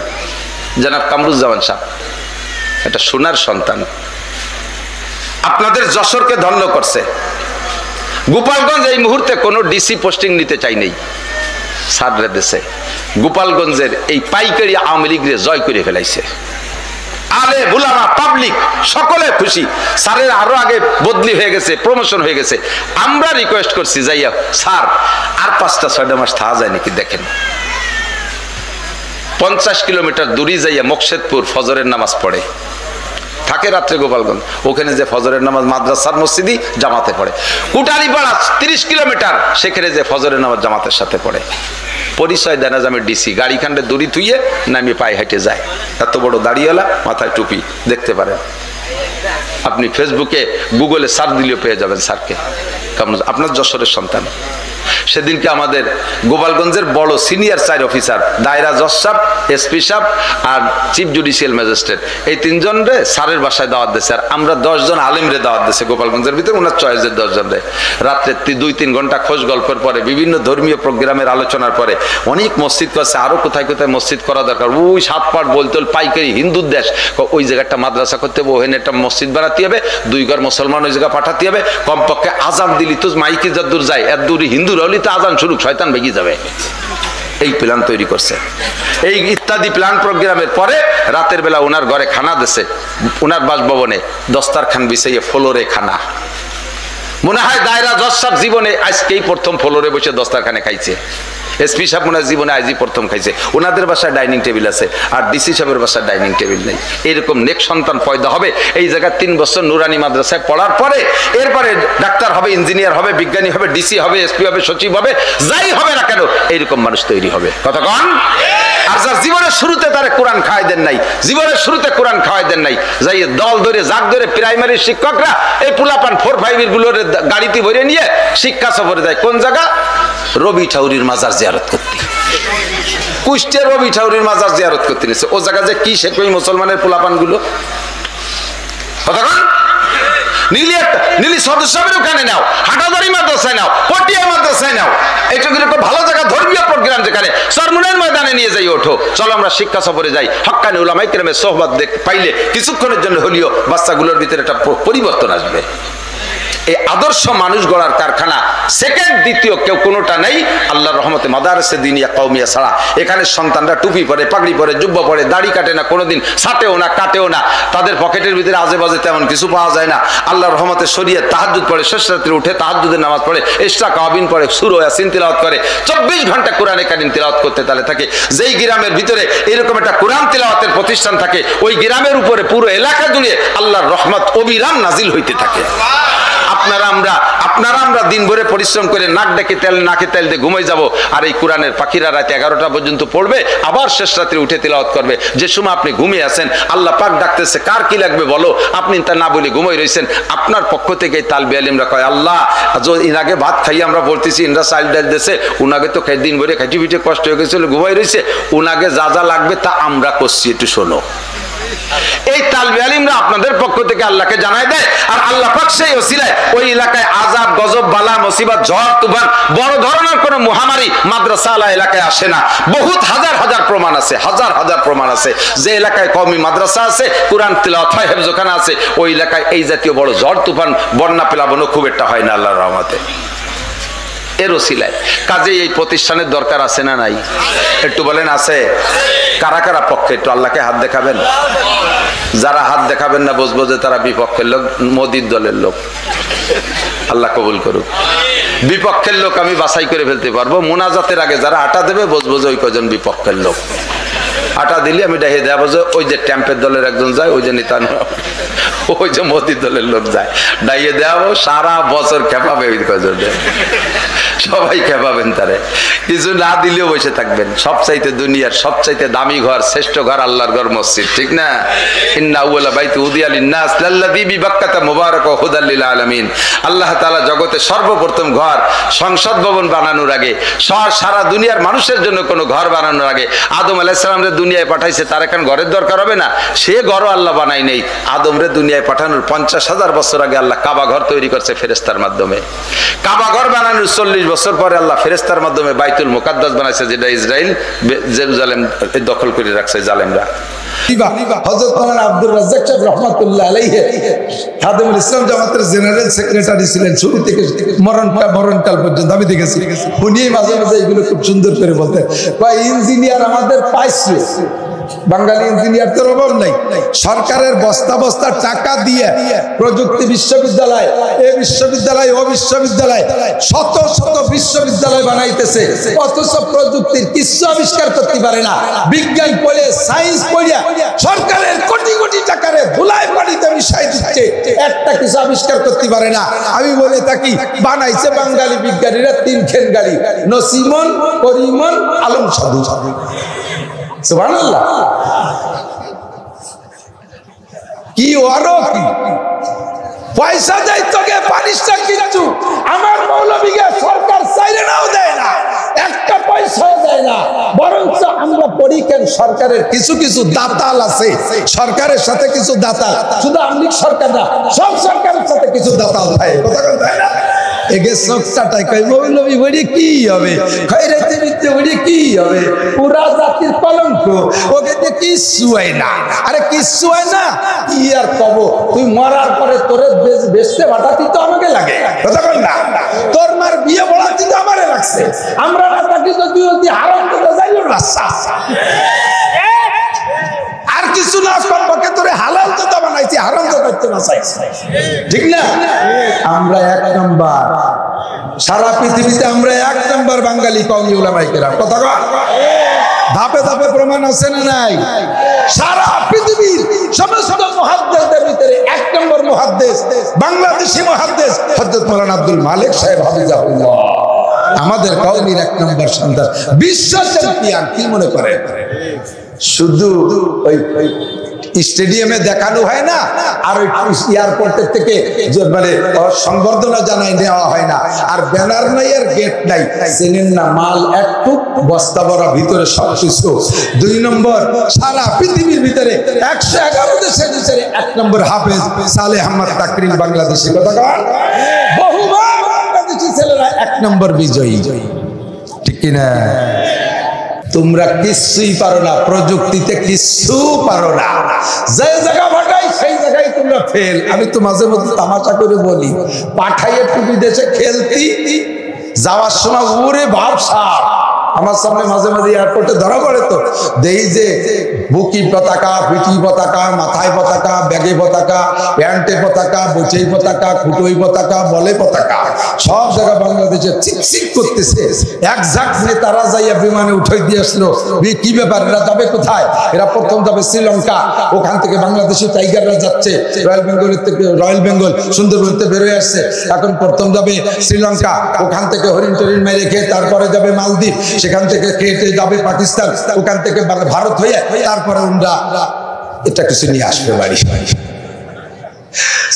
জনাব কামরুজ্জামান সাহেব, এটা সোনার সন্তান, আপনাদের যশোরকে ধন্য করছে। গোপালগঞ্জ এই মুহূর্তে কোনো ডিসি পোস্টিং নিতে চাই নেই, সাররে দেশে গোপালগঞ্জের এই পাইকারি আওয়ামী লীগরে জয় করে ফেলাইছে। আলে বুলামা পাবলিক সকলে খুশি, স্যারের আরো আগে বদলি হয়ে গেছে, প্রমোশন হয়ে গেছে। আমরা রিকোয়েস্ট করছি যাইয়া স্যার আর 5-6 মাস থাকা যায় নাকি দেখেন। 50 কিলোমিটার দূরে যাইয়া মকসেদপুর ফজরের নামাজ পড়ে থাকে রাত্রে গোপালগঞ্জ, ওখানে যে ফজরের নামাজ মাদ্রাসার মসজিদই জামাতে পড়ে। কুটালিপাড়া 30 কিলোমিটার, সেখানে যে ফজরের নামাজ জামাতের সাথে পড়ে। পরিচয় দেয় না যে আমি ডিসি, গাড়ি খান্ডে দড়ি থুইয়ে নামিয়ে পায়ে হেঁটে যায়, এত বড় দাড়িওয়ালা, মাথায় টুপি, দেখতে পারেন আপনি ফেসবুকে গুগলে সার্চ দিলেও পেয়ে যাবেন স্যারকে। আপনার যশোরের সন্তান। সেদিনকে আমাদের গোপালগঞ্জের বড় সিনিয়র 4 অফিসার, দায়রা জজ সাহেব, এসপি সাহেব আর চিফ জুডিশিয়াল ম্যাজিস্ট্রেট, এই 3 জন রে স্যারের বাসায় দাওয়াত দিয়েছে। আর আমরা 10 জন আলিমরে দাওয়াত দিয়েছে গোপালগঞ্জের ভিতরে, ওনার চয়েসের 10 জন রে। রাত্রে 2-3 ঘন্টা খোঁজ গল্পের পরে, বিভিন্ন ধর্মীয় প্রোগ্রামের আলোচনার পরে, অনেক মসজিদ করছে, আরো কোথায় কোথায় মসজিদ করা দরকার, ওই 7 পাট বলতল পাইকারি হিন্দুর দেশ, ওই জায়গাটা মাদ্রাসা করতে হবে, ওখানে একটা মসজিদ বানাতে হবে, 2 ঘর মুসলমান ওই জায়গা পাঠাতে হবে, কমপক্ষে আজান দিলি তো মাইকে যত দূর যায়, এত দূরে হিন্দুরা হলে তো আজান শুরু, শয়তান ভেঙে যাবে। এই প্ল্যান তৈরি করছে। এই ইত্যাদি প্ল্যান প্রোগ্রামের পরে রাতের বেলা ওনার ঘরে খানা দিছে, ওনার বাসভবনে দস্তারখান বিছাইয়ে ফ্লোরে খানা। মনে হয় দায়রা জজ সাহেব জীবনে আজকেই প্রথম ফ্লোরে বসে দস্তারখানে খাইছে। এসপি সাহেব মনে হয় জীবনে আজই প্রথম খাইছে। ওনাদের বাসায় ডাইনিং টেবিল আছে, আর ডিসি সাহেবের বাসায় ডাইনিং টেবিল নেই। এরকম নেক সন্তান পয়দা হবে এই জায়গায় 3 বছর নুরানি মাদ্রাসায় পড়ার পরে, এরপরে ডাক্তার হবে, ইঞ্জিনিয়ার হবে, বিজ্ঞানী হবে, ডিসি হবে, এসপি হবে, সচিব হবে, যাই হবে না কেন এইরকম মানুষ তৈরি হবে। কথা কন? আর যার জীবনের শুরুতে তারা কোরআন খাওয়াই দেন নাই, জীবনের শুরুতে কোরআন খাওয়াই দেন নাই, যাই দল ধরে জাগ ধরে প্রাইমারি শিক্ষকরা এই পুলাপান 4-5 গুলোর গাড়িতে ভরে নিয়ে শিক্ষা সফরে যায়। কোন জায়গা? রবি ঠাউরির মাজার জিয়ারত করতে, কুষ্টিয়ার রবি ঠাউরির মাজার জিয়ারত করতে নিচ্ছে। ও জায়গা যে কি শেখ ওই মুসলমানের পোলাপান গুলো। নীলি সদস্যের ওখানে নাও, হাটাদারি মাদ্রাসায় নাও, পটিয়া মাদ্রাসায় নাও, এইটুকু ভালো জায়গা ধর্মীয় প্রোগ্রাম যেখানে সরমুনের ময়দানে নিয়ে যাই, ওঠো চলো আমরা শিক্ষা সফরে যাই। হক্কানি উলামায়ে কেরামের সোহবত পাইলে কিছুক্ষণের জন্য হলেও বাচ্চাগুলোর ভিতরে একটা পরিবর্তন আসবে। এই আদর্শ মানুষ গড়ার কারখানা সেকেন্ড দ্বিতীয় কেউ কোনোটা নেই আল্লাহর রহমতে মাদারসে দিনিয়া কওমিয়া ছাড়া। এখানে সন্তানরা টুপি পরে, পাগড়ি পরে, জুব্বা পরে, দাড়ি কাটে না, কোনোদিন ছাটেও না, কাটেও না, তাদের পকেটের ভিতরে আজে বাজে তেমন কিছু পাওয়া যায় না। আল্লাহর রহমতে শরীয়ত তাহাজ্জুদ পড়ে, শেষ রাত্রে উঠে তাহাজ্জুদের নামাজ পড়ে, ইশরাক আবিন পড়ে, সূরা ইয়াসিন তিলাওয়াত করে, 24 ঘন্টা কোরআনে কারীম তিলাওয়াত করতে তালে থাকে। যেই গ্রামের ভিতরে এরকম একটা কোরআন তিলাওয়াতের প্রতিষ্ঠান থাকে, ওই গ্রামের উপরে পুরো এলাকা জুড়ে আল্লাহর রহমত অবিরাম নাজিল হইতে থাকে। আপনারা আমরা দিন ভরে পরিশ্রম করে নাকে তেল দিয়ে ঘুমাই যাব, আর এই কোরআনের পাখিরা রাত 11টা পর্যন্ত পড়বে, আবার শেষ রাত্রে উঠে তিলাওয়াত করবে। যে সময় আপনি ঘুমিয়ে আছেন আল্লাহ পাক ডাকতেছে, কার কি লাগবে বলো, আপনি তা না বলে ঘুমাই রয়েছেন। আপনার পক্ষ থেকে তালবি আলিমরা কয়, আল্লাহ আগে ভাত খাইয়ে আমরা বলতেছি ইনরা চাল ডাল দিয়েছে, উনাকে তো দিন ভরে খাইটি পিঠে কষ্ট হয়ে গেছিল, ঘুমাই রয়েছে, উনাকে যা যা লাগবে তা আমরা করছি, একটু শোনো। এই তালবে আলিমরা আপনাদের পক্ষ থেকে আল্লাহকে জানায় দেয়, আর আল্লাহ পাক সেই ওসিলায় ওই এলাকায় আযাব, গজব, বালা, মুসিবত, ঝড়, তুফান, বড় ধরনের কোনো মহামারী মাদ্রাসা এলাকায় আসে না। বহুত হাজার হাজার প্রমাণ আছে, হাজার হাজার প্রমাণ আছে যে এলাকায় কওমি মাদ্রাসা আছে, কোরআন তিলাওয়াত হয়, হেফজখানা আছে, ওই এলাকায় এই জাতীয় বড় ঝড়, তুফান, বন্যা প্লাবনও খুব একটা হয় না আল্লাহর রহমতে। এর ওসিলায় কাজে এই প্রতিষ্ঠানের দরকার আছে না নাই? একটু বলেন আছে? কারা কারা পক্ষে একটু আল্লাহকে হাত দেখাবেন? যারা হাত দেখাবেন না বুঝবো যে তারা বিপক্ষের লোক, মোদির দলের লোক। আল্লাহ কবুল করুক। বিপক্ষের লোক আমি বাছাই করে ফেলতে পারবো। মুনাজাতের আগে যারা আটা দেবে বুঝবো যে ওই কজন বিপক্ষের লোক। আটা দিলে আমি দেখে দেবো যে ওই যে ট্যাম্পের দলের একজন যায়, ওই যে নিতান, ওই যে মোদির দলের লোক যায়, ডাইয়ে দেওয়াবো। সারা বছর খেপাবে ওই কজন, সবাই খেপাবেন তারে। কিছু না দিলেও বসে থাকবেন। সবচাইতে দুনিয়ার সবচাইতে দামি ঘর, শ্রেষ্ঠ ঘর আল্লাহর ঘর মসজিদ, ঠিক না? ইন্না আউয়ালা বাইতি উদিয়া লিন-নাস লাল্লাযী বিবাক্কাতা মুবারাকা হুদাল লিল আলামিন। আল্লাহ তাআলা জগতে সর্বপ্রথম ঘর, সংসদ ভবন বানানোর আগে, সারা দুনিয়ার মানুষের জন্য কোনো ঘর বানানোর আগে আদম আলাইহিস সালামরে দুনিয়ায় পাঠাইছে, তার এখন ঘরের দরকার হবে না? সে ঘরও আল্লাহ বানাই নেই। আদমরে দুনিয়ায় পাঠানোর 50,000 বছর আগে আল্লাহ কাবা ঘর তৈরি করছে ফেরেশতার মাধ্যমে। কাবা ঘর বানানোর 40 বছর পরে আল্লাহ ফেরেশতার মাধ্যমে বাইতুল মুকাদ্দাস বানাইছে, যেটা ইসরাইল জেরুজালেম দখল করে রাখছে জালেমরা। হযরত মাওলানা আব্দুর রাজ্জাক সাহেব রাহমাতুল্লাহ আলাইহি খাদেমুল ইসলাম জামাতের জেনারেল সেক্রেটারি ছিলেন শুরু থেকে মরণকাল পর্যন্ত। আমি দেখেছি উনি মাঝে মাঝে এগুলো খুব সুন্দর করে বলতেন। ইঞ্জিনিয়ার আমাদের পাইছে, বাঙালি ইঞ্জিনিয়ার তো অভাব নাই। সরকারের বস্তা বস্তা টাকা দিয়ে প্রযুক্তি বিশ্ববিদ্যালয়, এ বিশ্ববিদ্যালয়, ও বিশ্ববিদ্যালয়, শত শত বিশ্ববিদ্যালয় বানাইতেছে, অথচ প্রযুক্তির কিছু আবিষ্কার করতে পারে না। বিজ্ঞান পড়ে, সায়েন্স পড়িয়া সরকারের কোটি কোটি টাকারে ধুলায় পানিতে মিশাই দিচ্ছে, একটা কিছু আবিষ্কার করতে পারে না। আমি বলে থাকি বানাইছে বাঙালি বিজ্ঞানীরা 3 খেন গাড়ি, নসিমন, করিমন, আলম সাধু। সুবহানাল্লাহ। কি ওয়ারো কি পয়সা দেয় তোকে পানিশটা কিছু আমার মৌলবীকে সরকার চাইলে নাও দেয় না, একটা পয়সাও দেয় না। বরঞ্চ আমরা পড়ি কেন সরকারের কিছু কিছু দাতাল আছে, সরকারের সাথে কিছু দাতাল, শুধু আমলিক সরকার না, সব সরকারের সাথে কিছু দাতাল থাকে। কথা কথা তাই না? এগে সবটাই কই মৌলবী বলি কি হবে, খয়রাতি বিদ্যে বলি কি হবে, পুরা জাতির কলঙ্ক, ওকে দিয়ে কিচ্ছু হয় না। আরে কিচ্ছু হয় না কি আর কব, তুই মরার পরে তোরে বেচতে পাঠাতি তো আমাকে লাগে, কথা বল না। তোর মার বিয়ে বলাতে তো আমারে লাগছে, আমরা না থাকি তো তুই যদি হারাম করতে যাইও রাস্তা আর কিছু না, কমপক্ষে তোরে হালাল তো বানাইছি, হারাম তো করতে না চাইছি, ঠিক না? আমরা এক নাম্বার, সারা পৃথিবীতে আমরা এক নাম্বার বাঙালি কওমি উলামায়ে কেরাম, কথা কয়। ধাপে ধাপে প্রমাণ আছে না নাই? সারা পৃথিবীর সমস্ত মুহাদ্দিসদের ভিতরে এক নম্বর মুহাদ্দিস, বাংলাদেশী মুহাদ্দিস হযরত মাওলানা আব্দুল মালিক সাহেব হাফিজাহুল্লাহ, আমাদের কওমির এক নম্বর সন্তান, বিশ্ব চ্যাম্পিয়ন। কি মনে করে শুধু ওই স্টেডিয়ামে দেখানো হয় না, আর ওই এয়ারপোর্টের থেকে মানে সংবর্ধনা জানাই নেওয়া হয় না, আর ব্যানার নাই আর গেট নাই, চেনেন না মাল একটু বস্তা ভরা ভিতরে সবকিছু। 2 নম্বর, সারা পৃথিবীর ভিতরে 111 দেশের ভিতরে 1 নম্বর হাফেজ সালেহ আহমদ তাকরিম, বাংলাদেশি, কথা কয়। বহুবার বাংলাদেশি ছেলেরা 1 নম্বর বিজয়ী, ঠিক কিনা? তোমরা কিছুই পারো না, প্রযুক্তিতে কিছু পারো না, যে জায়গা পাঠাই সেই জায়গায় তোমরা ফেল। আমি তো মাঝে মধ্যে তামাশা করে বলি, পাঠাইয়ে টুপি দেশে খেলতি, যাওয়ার সময় উড়ে ভাবসা আমার সামনে মাঝে মাঝে এয়ারপোর্টে ধরা পড়ে, তো দেই যে বুকি পতাকা, পিঠি পতাকা, মাথায় পতাকা, ব্যাগে পতাকা, প্যান্টে পতাকা, বুচেই পতাকা, খুটোই পতাকা, বলে পতাকা, সব জায়গা বাংলাদেশে চিকচিক করতেছে। একজাক্ট নেতারা যাইয়া বিমানে উঠাই দিয়ে আসলো, কি ব্যাপার, এরা যাবে কোথায়? এরা প্রথম যাবে শ্রীলঙ্কা, ওখান থেকে বাংলাদেশি টাইগাররা যাচ্ছে রয়্যাল বেঙ্গলের থেকে, রয়্যাল বেঙ্গল সুন্দরবনতে বেরোয় আসছে, এখন প্রথম যাবে শ্রীলঙ্কা, ওখান থেকে হরিণ টরিণ মেরে খেয়ে তারপরে যাবে মালদ্বীপ, সেখান থেকে খেটে যাবে পাকিস্তান, ওখান থেকে ভারত হয়ে তারপরে উন্ডা এটা কিছু নিয়ে আসবে বাড়ি।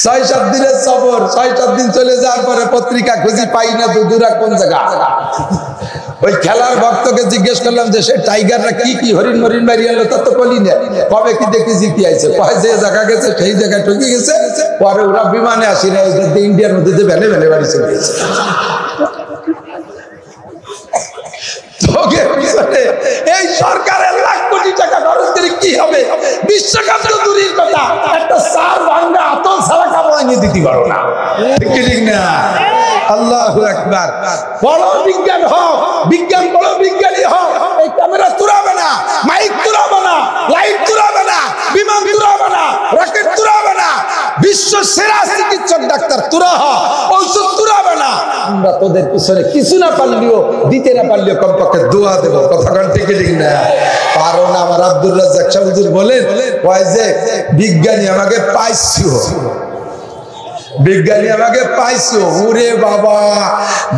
6-7 দিনের সফর, 6-7 দিন চলে যাওয়ার পরে পত্রিকা খুঁজি পাই না, দুদুরা কোন জায়গা। ওই খেলার ভক্তকে জিজ্ঞেস করলাম যে সে টাইগাররা কি কি হরিণ মরিণ মারি আনলো, তা তো বলি না, কবে কি দেখি জিতে আইছে, কয় যে জায়গা গেছে সেই জায়গায় ঠকে গেছে, পরে ওরা বিমানে আসি না, ইন্ডিয়ার মধ্যে যে ভ্যানে ভ্যানে বাড়ি চলে গেছে। এই সরকারের লাখ কোটি টাকা খরচ করে কি হবে? বিশ্বকাপ তো দূরের কথা, একটা সার ভাঙ্গা আতল ছাড়া কাপড় এনে দিতে পারো না, ঠিক না? আল্লাহু আকবার। বড় বিজ্ঞান হোক, বিজ্ঞান বড় বিজ্ঞানী হোক, এই ক্যামেরা তুরাবে না, মাইক তুরাবে না, লাইট তুরাবে না, বিমান তুরাবে না, রকেট তুরাবে না, বিশ্ব সেরা চিকিৎসক ডাক্তার তুরা হোক, ঔষধ তুরাবে না। আমরা তোদের পিছনে কিছু না পারলেও, দিতে না পারলেও কমপক্ষে দোয়া দেবো, কথা কান ঠিক না? পারো না? আমার আব্দুর রাজ্জাক সাহেব হুজুর বলেন, কয় যে বিজ্ঞানী আমাকে পাইছো, বিজ্ঞানী আমাকে পাইছো, ওরে বাবা,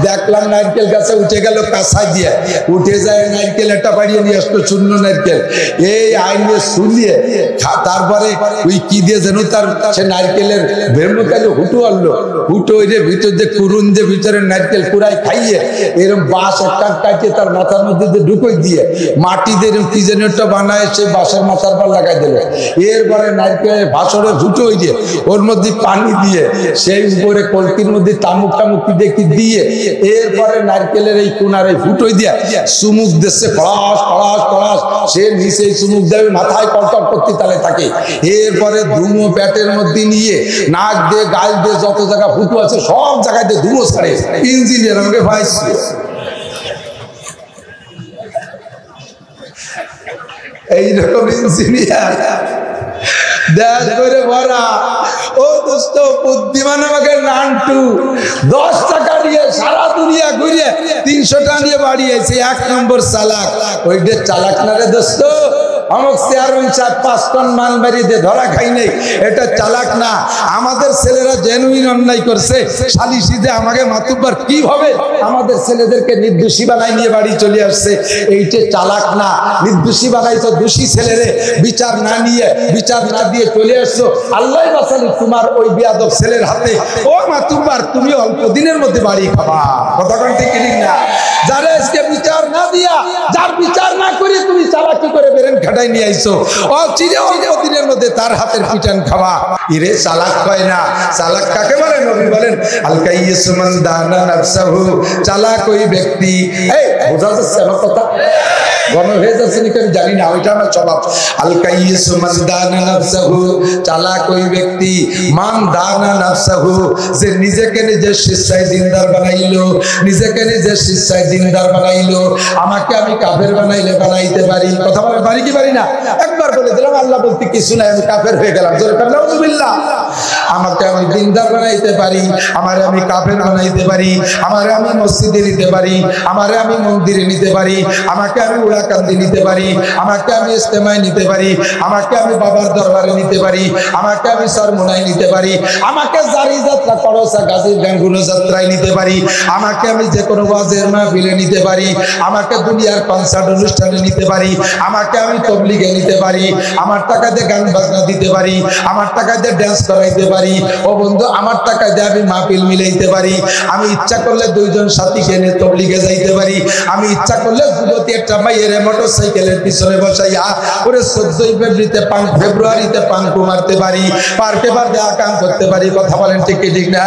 দেখলাম নারকেল গাছে উঠে গেল কাঁচা দিয়ে, উঠে যায় নারকেল একটা বাড়িয়ে নিয়ে আসতো, চূর্ণ নারকেল, এই আইনে শুনিয়ে তারপরে ওই কি দিয়ে যেন তার সে নারকেলের ভেমুকালে হুটু আনলো, হুটো ওই যে ভিতর যে কুরুন যে ভিতরে নারকেল কুড়াই খাইয়ে এরকম বাঁশ একটা কাটিয়ে তার মাথার মধ্যে যে ঢুকোই দিয়ে মাটি দিয়ে কি যেন একটা বানায়, সেই বাঁশের মাথার পর লাগাই দিল, এরপরে নারকেলের ভাসরে হুটো হয়ে দিয়ে ওর মধ্যে পানি দিয়ে সেই উপরে কলকির মধ্যে তামুক টামুক দেখি দিয়ে এরপরে নারকেলের এই কোনার এই ফুটোই দিয়ে চুমুক দিচ্ছে, ফলাস ফলাস ফলাস, সে নিচে চুমুক দেবে, মাথায় কলকল করতে তালে থাকে, এরপরে ধুমো প্যাটের মধ্যে নিয়ে নাক দিয়ে গাল দিয়ে যত জায়গা ফুটো আছে সব জায়গায় দিয়ে ধুমো ছাড়ে। ইঞ্জিনিয়ার আমাকে ভাইছে, এইরকম ইঞ্জিনিয়ার দেশ করে ভরা। ও দোস্ত, বুদ্ধিমান আমাকে নান্টু 10 টাকা নিয়ে সারা দুনিয়া ঘুরিয়ে 300 টাকা নিয়ে বাড়িয়েছে, 1 নম্বর চালাক। ওইটা চালাক না রে দোস্ত, আমাকে চেয়ারম্যান সাহেব 5 টন মাল মারিয়ে ধরা খাই নাই, এটা চালাক না। আমাদের ছেলেরা জেনুইন অন্যায় করছে, সালিশিতে আমাকে মাতুব্বার কিভাবে আমাদের ছেলেদেরকে নির্দোষী বানাই নিয়ে বাড়ি চলে আসছে, এইটা চালাক না। নির্দোষী বানাইছো দোষী ছেলেরে, বিচার না নিয়ে, বিচার না দিয়ে চলে আসছো, আল্লাহ বাঁচালি তোমার ওই বেয়াদব ছেলের হাতে। ও মাতুব্বার, তুমি অল্প দিনের মধ্যে বাড়ি খাবা, কথা কোন ঠিক না? যারা আজকে বিচার না দিয়া, যার বিচার না করে তুমি চালাকি করে বেরেন খাটাই নিয়ে আইছো, ও চিরে অল্প দিনের মধ্যে তার হাতের পিটান খাওয়া। ইরে চালাক হয় না। চালাক কাকে বলে? নবী বলেন আল কাইয়িস মান দানা নাফসাহু, চালাক ওই ব্যক্তি। এই বোঝা যাচ্ছে আমার কথা? ঘন হয়ে যাচ্ছে নাকি আমি জানি না, ওইটা আমার স্বভাব। আল কাইয়িসু মান দানা নাফসাহু, চালাক ওই ব্যক্তি, মান দানা নাফসাহু, যে নিজেকে নিজে শিষ্যায় দিনদার বানাইলো, নিজেকে নিজে শিষ্যায় দিনদার বানাইলো। আমাকে আমি কাফের বানাইলে বানাইতে পারি, কথা বলে পারি কি পারি না? একবার বলে দিলাম আল্লাহ বলতে কিছু নাই, আমি কাফের হয়ে গেলাম। জোরে বলেন নাউযুবিল্লাহ। আমাকে আমি দিনদার বানাইতে পারি, আমারে আমি কাফের বানাইতে পারি, আমারে আমি মসজিদে নিতে পারি, আমারে আমি মন্দিরে নিতে পারি, আমাকে আমি উড়াকান্দি নিতে পারি, আমাকে আমি ইস্তেমায় নিতে পারি, আমাকে আমি বাবার দরবারে নিতে পারি, আমাকে আমি সরমুনায় নিতে পারি, আমাকে জারি যাত্রা করসা গাজীর গাঙ্গুনো যাত্রায় নিতে পারি, আমাকে আমি যে কোনো ওয়াজের মাহফিলে নিতে পারি, আমাকে দুনিয়ার কনসার্ট অনুষ্ঠানে নিতে পারি, আমাকে আমি তবলিগে নিতে পারি, আমার টাকা দিয়ে গান বাজনা দিতে পারি, আমার টাকা দিয়ে ড্যান্স করাইতে পারি। ও বন্ধু, আমার টাকা দিয়ে আমি মাহফিল মিলাইতে পারি। আমি ইচ্ছা করলে দুইজন সাথীকে নিয়ে তবলিগে যাইতে পারি। আমি ইচ্ছা করলে যুবতী একটা মাইয়ের মোটরসাইকেলের পিছনে বসাইয়া ওরে 14 ফেব্রুয়ারিতে পাঙ্কু মারতে পারি, পার্কে পার্কে আকাম করতে পারি। কথা বলেন ঠিক কি ঠিক না?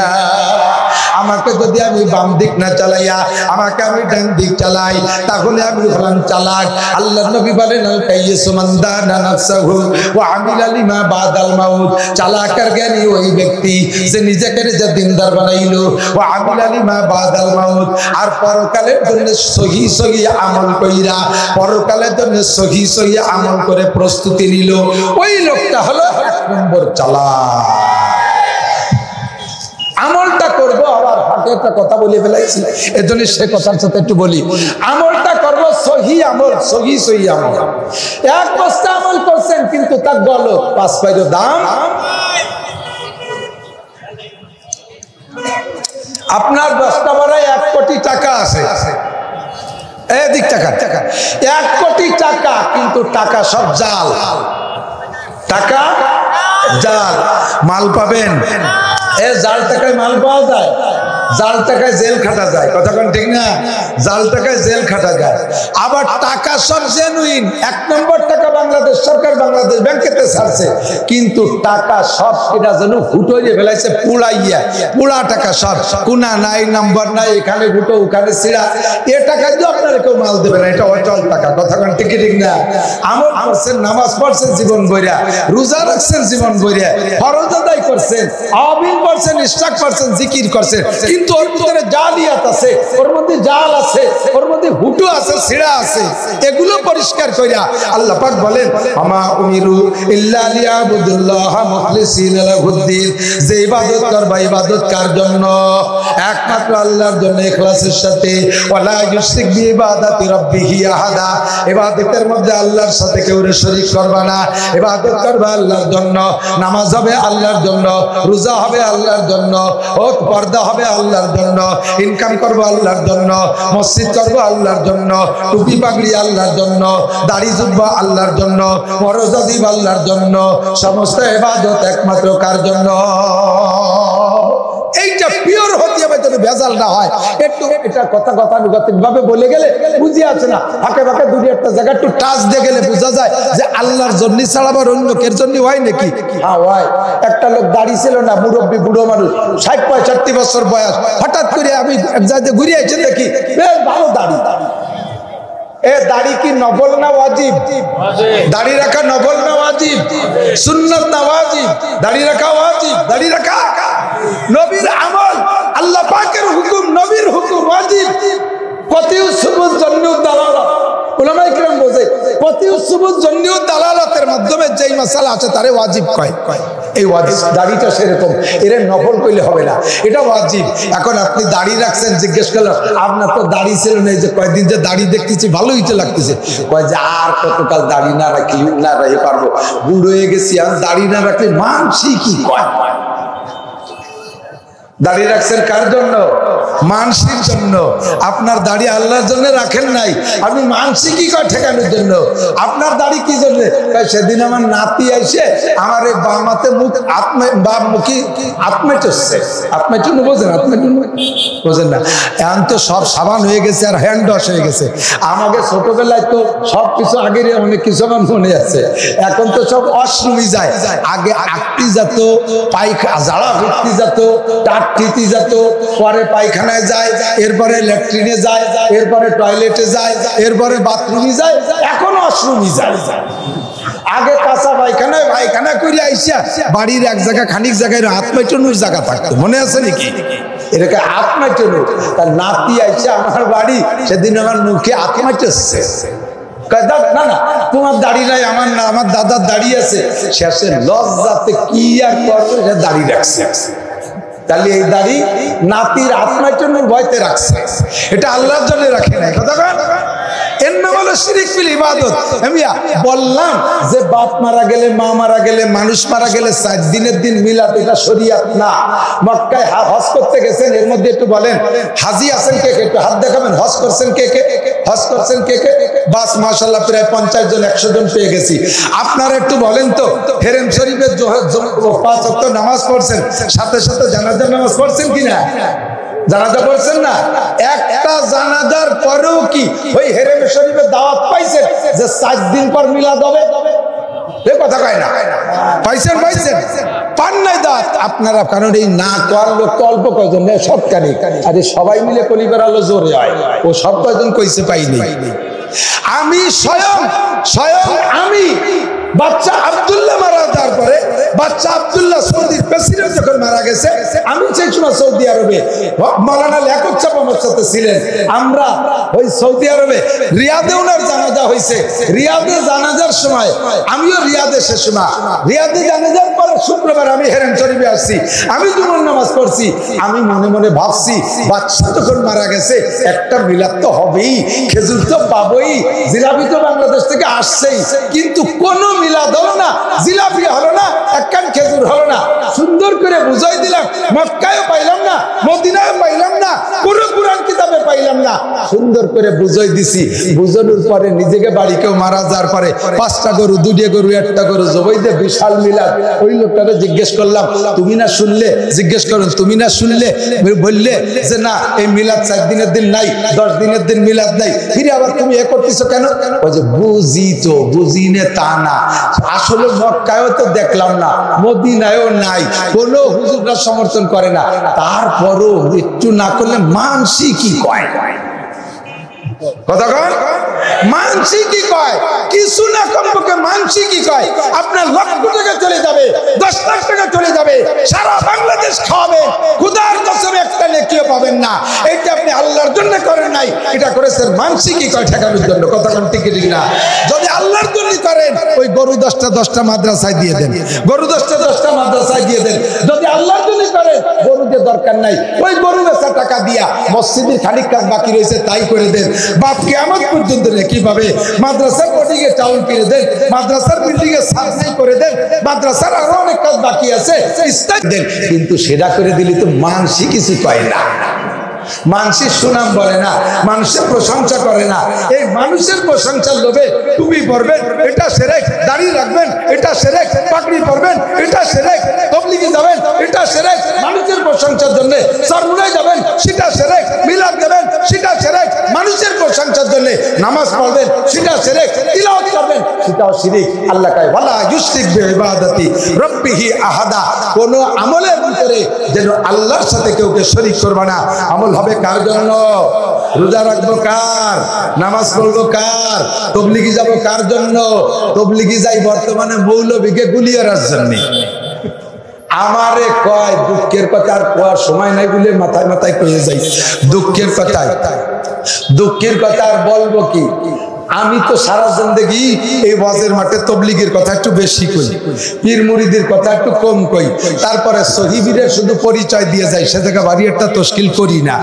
আমাকে যদি আমি বাম দিক না চালাইয়া আমাকে আমি ডান দিক চালাই, তাহলে আমি হলাম চালাক। আল্লাহর নবী বলেন আল কাইয়িসু মান দানা নাফসাহু ওয়া আমিলা লিমা বাদাল মাউত, চালাক আর জ্ঞানী ওই ব্যক্তি যে নিজেকে নিজে দিনদার বানাইলো, ওয়া আমিলা লিমা বাদাল মাউত, আর পরকালের জন্য সহি সহি আমল কইরা পরকালের জন্য সহি সহি আমল করে প্রস্তুতি নিল। ওই লোকটা হলো 1 নম্বর চালাক। আমলটা করবো, আবার হাতে একটা কথা বলে ফেলাইছি, এজন্য সে কথার সাথে একটু বলি। আমলটা করবো সহি আমল, সহি সহি আমল। 1 বস্তা আমল করছেন কিন্তু তার গলত 5 পয়সা দাম। আপনার বস্তা ভরায় 1 কোটি টাকা আছে, এদিক টাকা 1 কোটি টাকা, কিন্তু টাকা সব জাল, টাকা জাল। মাল পাবেন, জাল টাকায় মাল পাওয়া যায়, জাল টাকায় জেল খাটা যায়। কথা কোন ঠিক না? জাল টাকায় জেল খাটা যায়। আবার টাকা সব জেনুইন, 1 নম্বর টাকা বাংলাদেশ সরকার বাংলাদেশ ব্যাংকেতে ছাড়ছে, কিন্তু টাকা সব এটা যেন ফুটো হয়ে ফেলাইছে, পুড়াইয়া পুরা টাকা সব, কোনা নাই, নাম্বার নাই, এখানে ফুটো ওখানে ছিঁড়া। এ টাকা দিয়ে আপনারা কেউ মাল দেবে না, এটা অচল টাকা। কথা কোন ঠিক ঠিক না? আমল করছেন, নামাজ পড়ছেন জীবন ভরিয়া, রোজা রাখছেন জীবন ভরিয়া, ফরজ আদায় করছেন, আবিল পড়ছেন, ইশরাক করছেন, জিকির করছেন, কিন্তু ওর ভিতরে জালিয়াত আছে, ওর মধ্যে জাল আছে, ওর মধ্যে হুটু আছে, ছিড়া আছে। এগুলো পরিষ্কার কইরা আল্লাহ পাক বলেন আমা উমিরু ইল্লা লিয়াবুদুল্লাহ মুখলিসিনা লাহুদ্দিন, যে ইবাদত করবা ইবাদত কার জন্য? একমাত্র আল্লাহর জন্য ইখলাসের সাথে। ওয়ালা ইউশরিক বিইবাদাতি রাব্বিহি আহাদা, ইবাদতের মধ্যে আল্লাহর সাথে কেউ শরীক করবা না। ইবাদত করবা আল্লাহর জন্য, নামাজ হবে আল্লাহর জন্য, রোজা হবে আল্লাহর জন্য, ও পর্দা হবে আল্লাহর জন্য, ইনকাম করবো আল্লাহর জন্য, মসজিদ করবো আল্লাহর জন্য, টুপি পাগড়ি আল্লাহর জন্য, দাড়ি জুব্বা আল্লাহর জন্য, মরজা দিব আল্লাহর জন্য। সমস্ত ইবাদত একমাত্র কার জন্য? এইটা পিওর হতে হবে, যদি ভেজাল না হয়। একটু এটা কথা গতানুগতিক ভাবে বলে গেলে বুঝি আছে না, ফাঁকে ফাঁকে দুই একটা জায়গা একটু টাচ দিয়ে গেলে বোঝা যায় যে আল্লাহর জন্য ছাড়া আবার অন্য লোকের জন্য হয় নাকি? হ্যাঁ হয়। একটা লোক দাড়ি ছিল না, মুরব্বী বুড়ো মানুষ, 60-65 বছর বয়স, হঠাৎ করে আমি এক জায়গায় ঘুরে এসে দেখি বেশ ভালো দাড়ি। এ দাড়ি কি নফল না ওয়াজিব? দাড়ি রাখা নফল না ওয়াজিব? সুন্নাত না ওয়াজিব? দাড়ি রাখা ওয়াজিব, দাড়ি রাখা নবীর আমল, আল্লাহ পাকের হুকুম, নবীর হুকুম ওয়াজিব। কতিউ সুবুত জন্নু দালালাত, উলামায়ে কিরাম বোঝে কতিউ সুবুত জন্নু দালালাতের মাধ্যমে যেই মাসালা আছে তারে ওয়াজিব কয়। এই ওয়াজিব দাড়িটা সেরকম, এর নফল কইলে হবে না, এটা ওয়াজিব। এখন আপনি দাড়ি রাখছেন, জিজ্ঞেস করলাম আপনার তো দাড়ি ছিল না, এই যে কয়েকদিন যে দাড়ি দেখতেছি ভালোই তো লাগতেছে, কয় যে আর কতকাল দাড়ি না রাখি না রাখি পারবো, বুড়ো হয়ে গেছি, আর দাড়ি না রাখলে মানসি কি কয়? দাড়ি রাখছেন কার জন্য? মানসির জন্য। আপনার দাড়ি আল্লাহর জন্য রাখেন নাই, আপনি মানসি কি কয় ঠেকানোর জন্য। আপনার দাড়ি কি জন্য? সেদিন আমার নাতি আইসে আমার এই বামাতে মুখ আত্মেটছে, আত্মেটুন বোঝেন? আত্মেটুন বোঝেন না? এখন তো সব সাবান হয়ে গেছে আর হ্যান্ড ওয়াশ হয়ে গেছে। আমাকে ছোটবেলায় তো সব কিছু আগের অনেক কিছু আমার মনে আছে, এখন তো সব অশ্রমী যায়। আগে আটটি যেত, পাইখা ঝাড়া ফিরতি যেত, আকৃতিজাত, পরে পায়খানায় যায়, এরপরে ল্যাট্রিনে যায়, এরপরে টয়লেটে যায়, এরপরে বাথরুমে যায়, এখন ওয়াশরুমে যায়। আগে কাঁচা পায়খানায় পায়খানা করে আইসা বাড়ির এক জায়গা খানিক জায়গায় হাত মেটানোর জায়গা থাকতো, মনে আছে নাকি? এটাকে হাত মেটানো। তার নাতি আইসা আমার বাড়ি, সেদিন আমার মুখে হাত মেটেছে। না না, তোমার দাড়ি নাই, আমার না, আমার দাদার দাড়ি আছে। শেষে লজ্জাতে কি আর করবে, সে দাড়ি রাখছে। তাহলে এই দাড়ি নাতির আত্মার জন্য ভয়তে রাখছে, এটা আল্লাহর জন্য রাখে নাই। কথা এর নাম হলো শিরিক ফিল ইবাদত। আমি বললাম যে বাপ মারা গেলে, মা মারা গেলে, মানুষ মারা গেলে 4 দিনের দিন মিলাদ, এটা শরীয়ত না। মক্কায় হজ করতে গেছেন, এর মধ্যে একটু বলেন হাজি আছেন কে কে? একটু হাত দেখাবেন। হজ করছেন কে কে? হজ করছেন কে কে? বাস মাশাআল্লাহ প্রায় 50 জন 100 জন পেয়ে গেছি। আপনারা একটু বলেন তো, হেরেম শরীফের 5 ওয়াক্ত নামাজ পড়ছেন, সাথে সাথে জানাজার নামাজ পড়ছেন কিনা? জানাজা পড়ছেন না? একটা জানাজার পরেও কি ওই হেরেম শরীফের দাওয়াত পাইছেন যে 4 দিন পর মিলাদ হবে? এ কথা কয় না। পাইছেন? পাইছেন? পান নাই দাঁত আপনারা? কারণ এই না করার লোক তো অল্প কয়জন, সব কানি। আরে সবাই মিলে কলিবার আলো জোরে হয়, ও সব কয়জন কইছে পাইনি। আমি স্বয়ং আমি বাচ্চা আব্দুল্লাহ মারা যাওয়ার পরে, বাচ্চা আব্দুল্লাহ সৌদির প্রেসিডেন্ট যখন মারা গেছে, আমি সেই সময় সৌদি আরবে মাওলানা লিয়াকত সাহেব আমার সাথে ছিলেন। আমরা ওই সৌদি আরবে রিয়াদে ওনার জানাজা হয়েছে। রিয়াদে জানাজার সময় আমিও রিয়াদে, সে সময় রিয়াদে জানাজার পরে শুক্রবার আমি হেরেম শরীফে আসছি, আমি জুমার নামাজ পড়ছি। আমি মনে মনে ভাবছি, বাচ্চা যখন মারা গেছে একটা মিলাদ তো হবেই, খেজুর তো পাবোই, জিলাপি তো বাংলাদেশ থেকে আসছেই, কিন্তু কোন মিলাদ হলো না, জিলাপি হলো না, একখান খেজুর হলো না। সুন্দর করে বুঝাই দিলাম, মক্কায়ও পাইলাম না, মদিনায়ও পাইলাম না, পুরো কুরআন কিতাবে পাইলাম না। সুন্দর করে বুঝাই দিছি। বুঝানোর পরে নিজেকে বাড়ি কেউ মারা যাওয়ার পরে 5টা গরু, 2টা গরু, 1টা গরু জবাই দিয়ে বিশাল মিলাদ। ওই লোকটাকে জিজ্ঞেস করলাম, তুমি না শুনলে? জিজ্ঞেস করুন, তুমি না শুনলে? বললে যে না, এই মিলাদ 4 দিনের দিন নাই, 10 দিনের দিন মিলাদ নাই। ফিরে আবার তুমি এ করতেছো কেন? ওই যে বুঝি তো, বুঝিনে তা না, আসলে মক্কায়ও তো দেখলাম না, মদিনায়ও নাই, কোন হুজুররা সমর্থন করে না। তারপরও একটু না করলে মানসি কি কয়? কথা কয় মানসি কি কয়? কিছু না কমপক্ষে মানসি কি কয়? আপনার লক্ষ টাকা চলে যাবে, 10 লাখ টাকা চলে যাবে, সারা বাংলাদেশ খাওয়াবেন, খুদার কসম একটা নেকিও পাবেন না। এটা আপনি আল্লাহর জন্য করেন নাই, এটা করেছেন মানসি কি কয় ঠেকানোর জন্য। কথা কোন ঠিক ঠিক না? যদি আল্লাহর জন্য করেন, ওই গরু 10টা মাদ্রাসায় দিয়ে দেন, গরু 10টা মাদ্রাসায় দিয়ে দেন। যদি আল্লাহর জন্য করেন, গরুদের দরকার নাই, ওই গরু বেচা টাকা দিয়া মসজিদের খানিক কাজ বাকি রয়েছে তাই করে দেন। বাপ কিয়ামত পর্যন্ত কি পাবে? মাদ্রাসার কোটিং এ চাউল কিনে দেন, মাদ্রাসার বিল্ডিং এ সার্ভে করে দেন, মাদ্রাসার আরো অনেক কাজ বাকি আছে দেন। কিন্তু সেটা করে দিলে তো মানসি কিছু পায় না, মানুষের সুনাম বলে না, মানুষের প্রশংসা করে না। এই মানুষের প্রশংসার লোভে টুপি পরবেন, এটা শিরক, দাড়ি রাখবেন, এটা শিরক, পাগড়ি পরবেন, এটা শিরক, তাবলীগে যাবেন, এটা শিরক, মানুষের প্রশংসার জন্য সরমুনায় যাবেন, সেটা শিরক, মিলাদ দেবেন, সেটা শিরক, মানুষের প্রশংসার জন্য নামাজ পড়বেন, সেটা শিরক, তিলাওয়াত করবেন, সেটাও শিরক। আল্লাহ কয় ওয়ালা ইউশরিক বিইবাদাতি রাব্বিহি আহাদা, কোন আমলের ভিতরে যেন আল্লাহর সাথে কেউকে শরীক করবে না। আমল হবে কার জন্য? রোজা রাখবো কার? নামাজ পড়বো কার? তবলিগি যাবো কার জন্য? তবলিগি যাই বর্তমানে মৌলবীকে গুলিয়ার জন্য। আমারে কয় দুঃখের কথা আর কোয়ার সময় নাই বলে মাথায় মাথায় কয়ে যাই। দুঃখের কথা আর বলবো কি? আমি তো সারা জিন্দেগি এই ওয়াজের মাঠে তবলিগের কথা একটু বেশি কই, পীর মুরিদের কথা একটু কম কই, তারপরে সহিবীরের শুধু পরিচয় দিয়ে যাই, সে জায়গা বাড়ি একটা তশকিল করি না।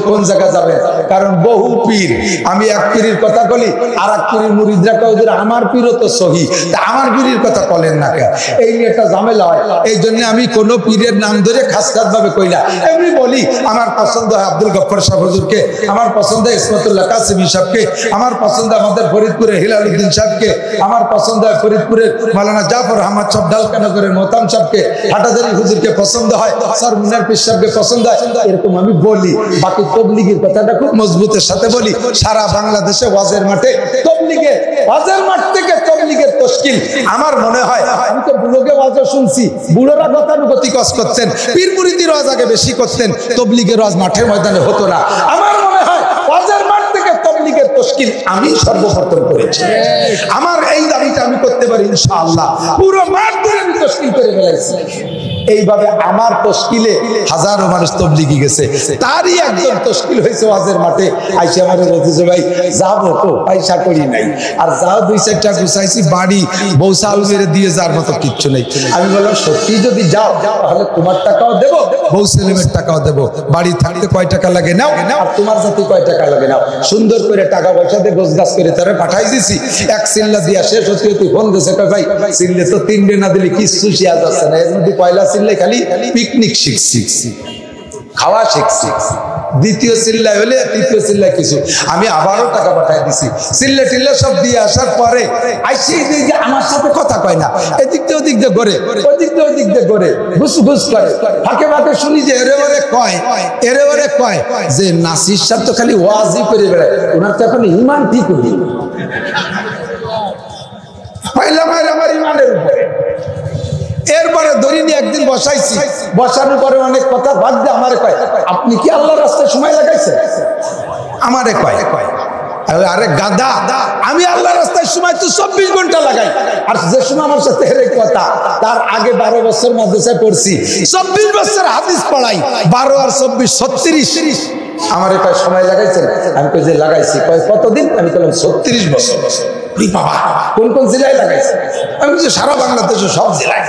কোন জায়গা যাবে? কারণ বহু পীর, আমি এক পীরের কথা বলি, আর এক পীরের মুরিদরা কয় আমার পীরও তো সহি, তা আমার পীরের কথা বলেন না কেন? এই নিয়ে একটা ঝামেলা হয়। এই জন্য আমি কোনো পীরের নাম ধরে খাস খাস ভাবে কই না, এমনি বলি আমার পছন্দ হয় আব্দুল গফফর সাহেব হুজুরকে, আমার পছন্দ হয় ইসমতুল্লাহ কাসেমি সাহেবকে, আমার পছন্দ আমাদের ফরিদপুরের হিলালউদ্দিন সাহেবকে, আমার পছন্দ হয় ফরিদপুরের মাওলানা জাফর আহমদ সাহেব, ডালকানগরের মোহতাম সাহেবকে, হাটাজারি হুজুরকে পছন্দ হয়, স্যার মুন্নার পীর সাহেবকে পছন্দ হয়, এরকম আমি বলি। বাকি তবলিগের কথাটা খুব মজবুতের সাথে বলি। সারা বাংলাদেশে ওয়াজের মাঠে তবলিগে হজের মাঠ থেকে তবলিগের তশকিল। আমার মনে হয়, আমি তো বুড়োকে ওয়াজ শুনছি, বুড়োরা গতানুগতিক ওয়াজ করতেন, পীর মুরিদির ওয়াজ আগে বেশি করতেন, তবলিগের ওয়াজ মাঠের ময়দানে হতো না। আমার মনে হয় হজের মাঠ থেকে তবলিগের তশকিল আমি সর্বপ্রথম করেছি। আমার এই দাবিটা আমি করতে পারি ইনশাআল্লাহ, পুরো মাঠ ধরে আমি তশকিল করে ফেলাইছি। এইভাবে আমার তশকিলে হাজারো মানুষ তবলিগি গেছে, তারই একজন তশকিল হয়েছে ওয়াজের মাঠে। আইসা আমার বলতেছে, ভাই যাবো তো, পয়সা করি নাই, আর যাও 2-4টা গুছাইছি, বাড়ি বউ চাল মেরে দিয়ে যাওয়ার মতো কিচ্ছু নেই। আমি বললাম, সত্যি যদি যাও তাহলে তোমার টাকাও দেবো, বউ ছেলেমের টাকাও দেবো, বাড়ি থাকতে কয় টাকা লাগে নাও, আর তোমার জাতি কয় টাকা লাগে নাও। সুন্দর করে টাকা পয়সা দিয়ে গোছগাছ করে তারা পাঠাই দিছি। এক সিল্লা দিয়া শেষ হতে হতে ফোন দিয়েছে, ভাই সিল্লে তো 3 না দিলে কিচ্ছু শেয়ার যাচ্ছে না, এর মধ্যে পয়লা সিল্লে খালি পিকনিক শিখছি, খাওয়া শিখছি, দ্বিতীয় চিল্লায় হলে তৃতীয় চিল্লায় কিছু। আমি আবারও টাকা পাঠাই দিছি, চিল্লে টিল্লে সব দিয়ে আসার পরে আইসি যে আমার সাথে কথা কয় না, এদিক দিয়ে ওদিক দিয়ে ঘরে, ওদিক দিয়ে ওদিক দিয়ে ঘরে, ঘুস ঘুস করে, ফাঁকে ফাঁকে শুনি যে এরে ওরে কয় যে নাসির সাহেব তো খালি ওয়াজই করে বেড়ায়, ওনার তো এখন ইমান ঠিক হই। পাইলাম আমার ইমানের উপরে। এরপরে ধরিনি একদিন বসাইছি, বসানোর পরে অনেক কথা বাদ দিয়ে আমারে কয়, আপনি কি আল্লাহর রাস্তায় সময় লাগাইছেন? আমারে কয়, আরে গাদা, আমি আল্লাহর রাস্তায় সময় তো 24 ঘন্টা লাগাই, আর যে সময় আমার সাথে হেরে কথা, তার আগে 12 বছর মাদ্রাসায় পড়ছি, 24 বছর হাদিস পড়াই, 12 আর 24 36। আমারে কয় সময় লাগাইছেন? আমি কই যে লাগাইছি। কয় কতদিন? আমি বললাম 36 বছর। বাবা, কোন কোন জেলায় লাগাইছে? আমি বলছি সারা বাংলাদেশে সব জেলায়,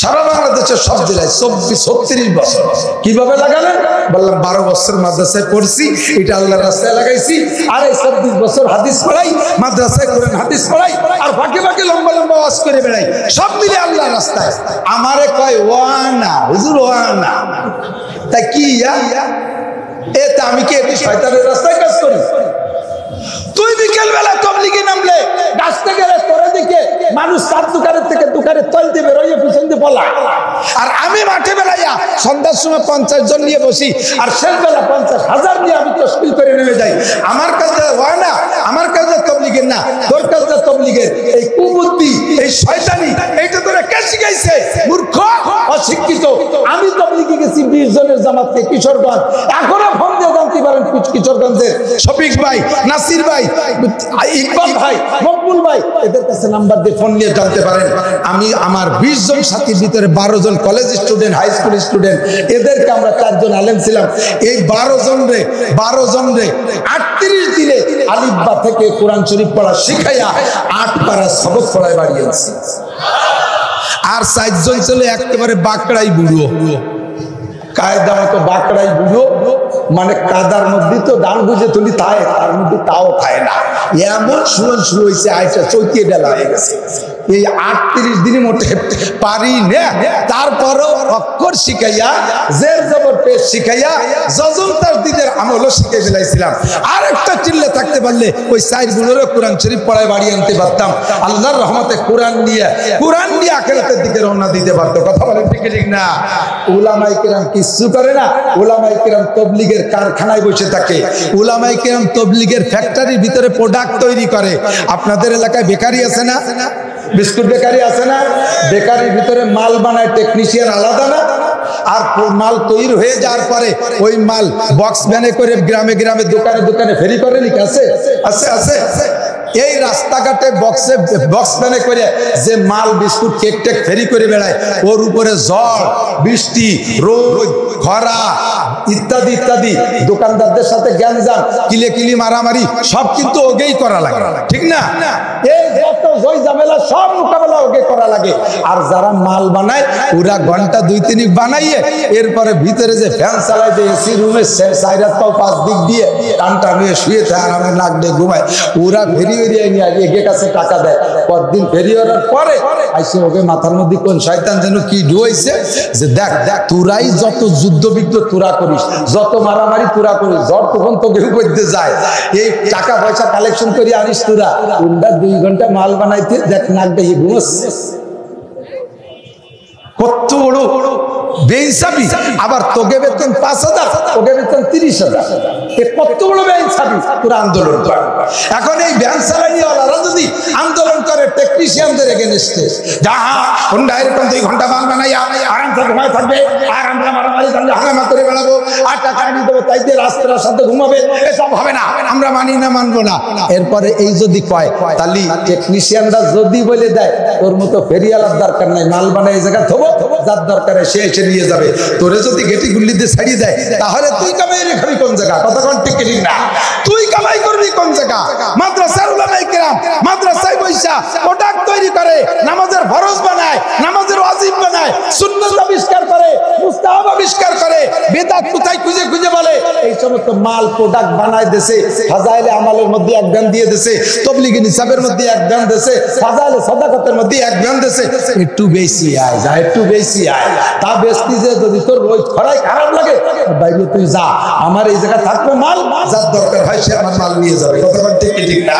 সারা বাংলাদেশের সব জেলায় 36 বছর। কিভাবে লাগালেন? বললাম 12 বছর মাদ্রাসায় পড়ছি, এটা আল্লাহর রাস্তায় লাগাইছি, আর এই 26 বছর হাদিস পড়াই, মাদ্রাসায় কোরআন হাদিস পড়াই, আর ফাঁকে ফাঁকে লম্বা লম্বা ওয়াজ করে বেড়াই, সব মিলে আল্লাহর রাস্তায়। আমারে কয় ওয়ানা হুজুর, ওয়ানা তা কি এতে আমি কি একটু শয়তানের রাস্তায় কাজ করি? তুই বিকেল বেলা তবলিগে নামলে রাস্তা গেলে তোরে দিকে মানুষ তার দোকানের থেকে দোকানের তল দিয়ে বেরোয় পিছন দিয়ে বলা, আর আমি মাঠে বেলাইয়া সন্ধ্যার সময় 50 জন নিয়ে বসি, আর শেষ বেলা 50,000 নিয়ে আমি তশকিল করে নেমে যাই। আমার কাছে হয় না, আমার কাছে তবলিগের না, তোর কাছে তবলিগের। এই কুবুদ্ধি, এই শয়তানি, এইটা তোরা কে শিখাইছে? মূর্খ, অশিক্ষিত। আমি তবলিগে গেছি 20 জনের জামাতে কিশোরগঞ্জ, এখনো ফোন দিয়ে জানতে পারেন কিশোরগঞ্জের শফিক ভাই, নাসির ভাই, ইকবাল ভাই, মকবুল ভাই, এদের কাছে নাম্বার দিয়ে ফোন নিয়ে জানতে পারেন। আমি আমার 20 জন সাথীর ভিতরে 12 জন college student, high school student, এদেরকে আমরা 4 জন আলেম ছিলাম। এই 12 জন রে 38 দিনে আলিফবা থেকে কোরআন শরীফ পড়া শিখাইয়া 8 পারা সবক পড়ায় বাড়িয়েছি। আর 4 জন ছিল একেবারে বাকড়াই বুড়ো, কায়দা মতো বাকড়াই বুড়ো, মানে কাদার মধ্যে তো ডাল বুঝে তুলি তাই, তার মধ্যে তাও খায় না, এমন শুরু হয়েছে, আয়সা চৌকিয়ে ডালা হয়ে গেছে। এই 38 দিনে মোটে পারি না, তারপরও অক্ষর শিখাইয়া, জের জবর পেশ শিখাইয়া, যজন তার দিদের আমলও শিখে ফেলাইছিলাম। আর একটা চিল্লে থাকতে পারলে ওই 4 বুড়োরও কোরআন শরীফ পড়ায় বাড়ি আনতে পারতাম। আল্লাহর রহমতে কোরআন নিয়ে আখিরাতের দিকে রওনা দিতে পারতো। কথা বলেন ঠিক ঠিক না? উলামায়ে কেরাম কিচ্ছু করে না, উলামায়ে কেরাম তবলিগের কারখানায় বসে থাকে, উলামায়ে কেরাম তবলিগের ফ্যাক্টরির ভিতরে প্রোডাক্ট তৈরি করে। আপনাদের এলাকায় বেকারি আছে না? বিস্কুট বেকারি আছে না? বেকারির ভিতরে মাল বানায় টেকনিশিয়ান আলাদা না? আর মাল তৈরি হয়ে যাওয়ার পরে ওই মাল বক্স ভ্যানে করে গ্রামে গ্রামে দোকানে দোকানে ফেরি করে নাকি? আছে আছে আছে। এই রাস্তাঘাটে বক্স ভ্যানে করে যে মাল বিস্কুট কেক টেক ফেরি করে বেড়ায়, ওর উপরে ঝড় বৃষ্টি, রোদ, খরা ইত্যাদি ইত্যাদি, দোকানদারদের সাথে গ্যাঞ্জাম, কিলি মারামারি সব কিন্তু ওকেই করা লাগে, ঠিক না? এই যত জয় ঝামেলা সব মোকাবেলা ওকে করা লাগে। আর যারা মাল বানায় ওরা ঘন্টা 2-3 বানাইয়ে এরপরে ভিতরে যে ফ্যান চালায়, যে এসি রুমে 4-5 দিক দিয়ে টানটা নিয়ে শুয়ে থাকে, আরামে নাক দিয়ে ঘুমায়, ওরা ফেরি এগে কাছে টাকা দেয়। পরদিন ফেরি হওয়ার পরে আইসে ওকে মাথার মধ্যে কোন শয়তান যেন কি ঢুকাইছে যে দেখ তোরাই যত যুদ্ধবিগ্ন তোরা করিস, যত মারামারি তোরা করিস, ঝড় তখন তো কেউ করতে যায়, এই টাকা পয়সা কালেকশন করে আনিস তোরা, 2 ঘন্টা মাল বানাইতে দেখ নাক দিয়ে ঘুমাচ্ছে। কত বড় বেইনসাফি! আবার তোকে বেতন 5,000, ওকে বেতন 30,000। কত বড় বেআইনসাফি, তোরা আন্দোলন কর। এখন এই ভ্যান চালানিওয়ালারা যদি আন্দোলন করে টেকনিশিয়ানদের এগেনস্টে, ঘন্টা এরকম 2 ঘন্টা বান বানাইয়া আরামসে ঘুমায় থাকবে, আর আমরা মারামারি হাঙ্গামা করে বেড়াবো, আর টাকা আনি দেবো, তাই দিয়ে রাস্তার সাথে ঘুমাবে, এসব হবে না, আমরা মানি না, মানবো না। এরপরে এই যদি কয়, তাহলে টেকনিশিয়ানরা যদি বলে দেয় তোর মতো ফেরিয়ালার দরকার নাই, মাল বানায় এই জায়গা থবো, যার দরকার সে এসে নিয়ে যাবে। তোরে যদি গেটি গুল্লি দিয়ে ছাড়িয়ে দেয়, তাহলে তুই কামাই রেখাবি কোন জায়গা? কতক্ষণ ঠিক না, তুই কামাই করবি কোন জায়গা? মাদ্রাসার উলামায়ে কেরাম মাদ্রাসায় বৈশা প্রোডাক্ট তৈরি করে, নামাজের ফরজ বানায়, নামাজের ওয়াজিব বানায়, সুন্নাত আবিষ্কার করে, মুস্তাহাব আবিষ্কার করে, বিদআত কোথায় খুঁজে খুঁজে বলে, এই সমস্ত মাল প্রোডাক্ট বানায় দেশে, ফাজাইলে আমালের মধ্যে এক গান দিয়ে দেশে, তবলিগি নিসাবের মধ্যে এক গান দেশে, ফাজাইলে সাদাকাতের মধ্যে এক গান দেশে। একটু বেশি আয়, যা একটু বেশি আয়, তা বেশি যে যদি তোর রোজ খরাই খারাপ লাগে, বাইরে তুই যা, আমার এই জায়গা থাকবে মাল, যার দরকার হয় সে আমার মাল নিয়ে যাবে। কতক্ষণ ঠিক না?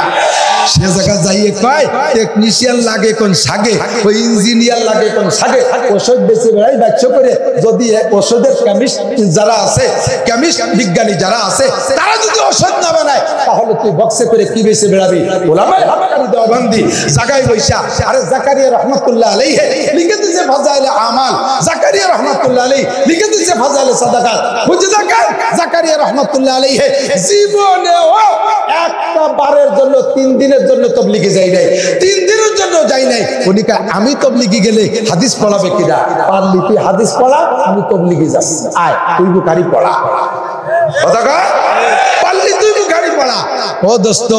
সে জায়গা যাইয়ে কয় টেকনিশিয়ান লাগে কোন সাগে, ওই ইঞ্জিনিয়ার লাগে কোন সাগে, ওষুধ বেশি বেড়াই ব্যবসা করে। যদি ওষুধের কেমিস্ট যারা আছে, কেমিস্ট বিজ্ঞানী যারা আছে, তারা যদি ওষুধ না বানায়, তাহলে তুই বক্সে করে কি বেশি বেড়াবি? ওলামায়ে হাক্কানি দেওবন্দি জায়গায় বৈশা, আরে জাকারিয়া রহমাতুল্লাহ আলাইহি লিখে দিয়েছে ফাজাইলে আমাল, জাকারিয়া রহমাতুল্লাহ আলাইহি লিখে দিয়েছে ফাজাইলে সাদাকাত। বুঝে দেখেন, জাকারিয়া রহমাতুল্লাহ আলাইহি জীবনেও একটা বারের জন্য 3 দিনের জন্য তবলিগে যাই নাই, 3 দিনের জন্য যাই নাই। উনি কয় আমি তবলিগে গেলে হাদিস পড়াবে কিনা? পারলি তুই হাদিস পড়া, আমি তবলিগে যাচ্ছি, আয় তুই বুখারী পড়া। কথা কয়, পারলি তুই বুখারী পড়া। ও দোস্ত,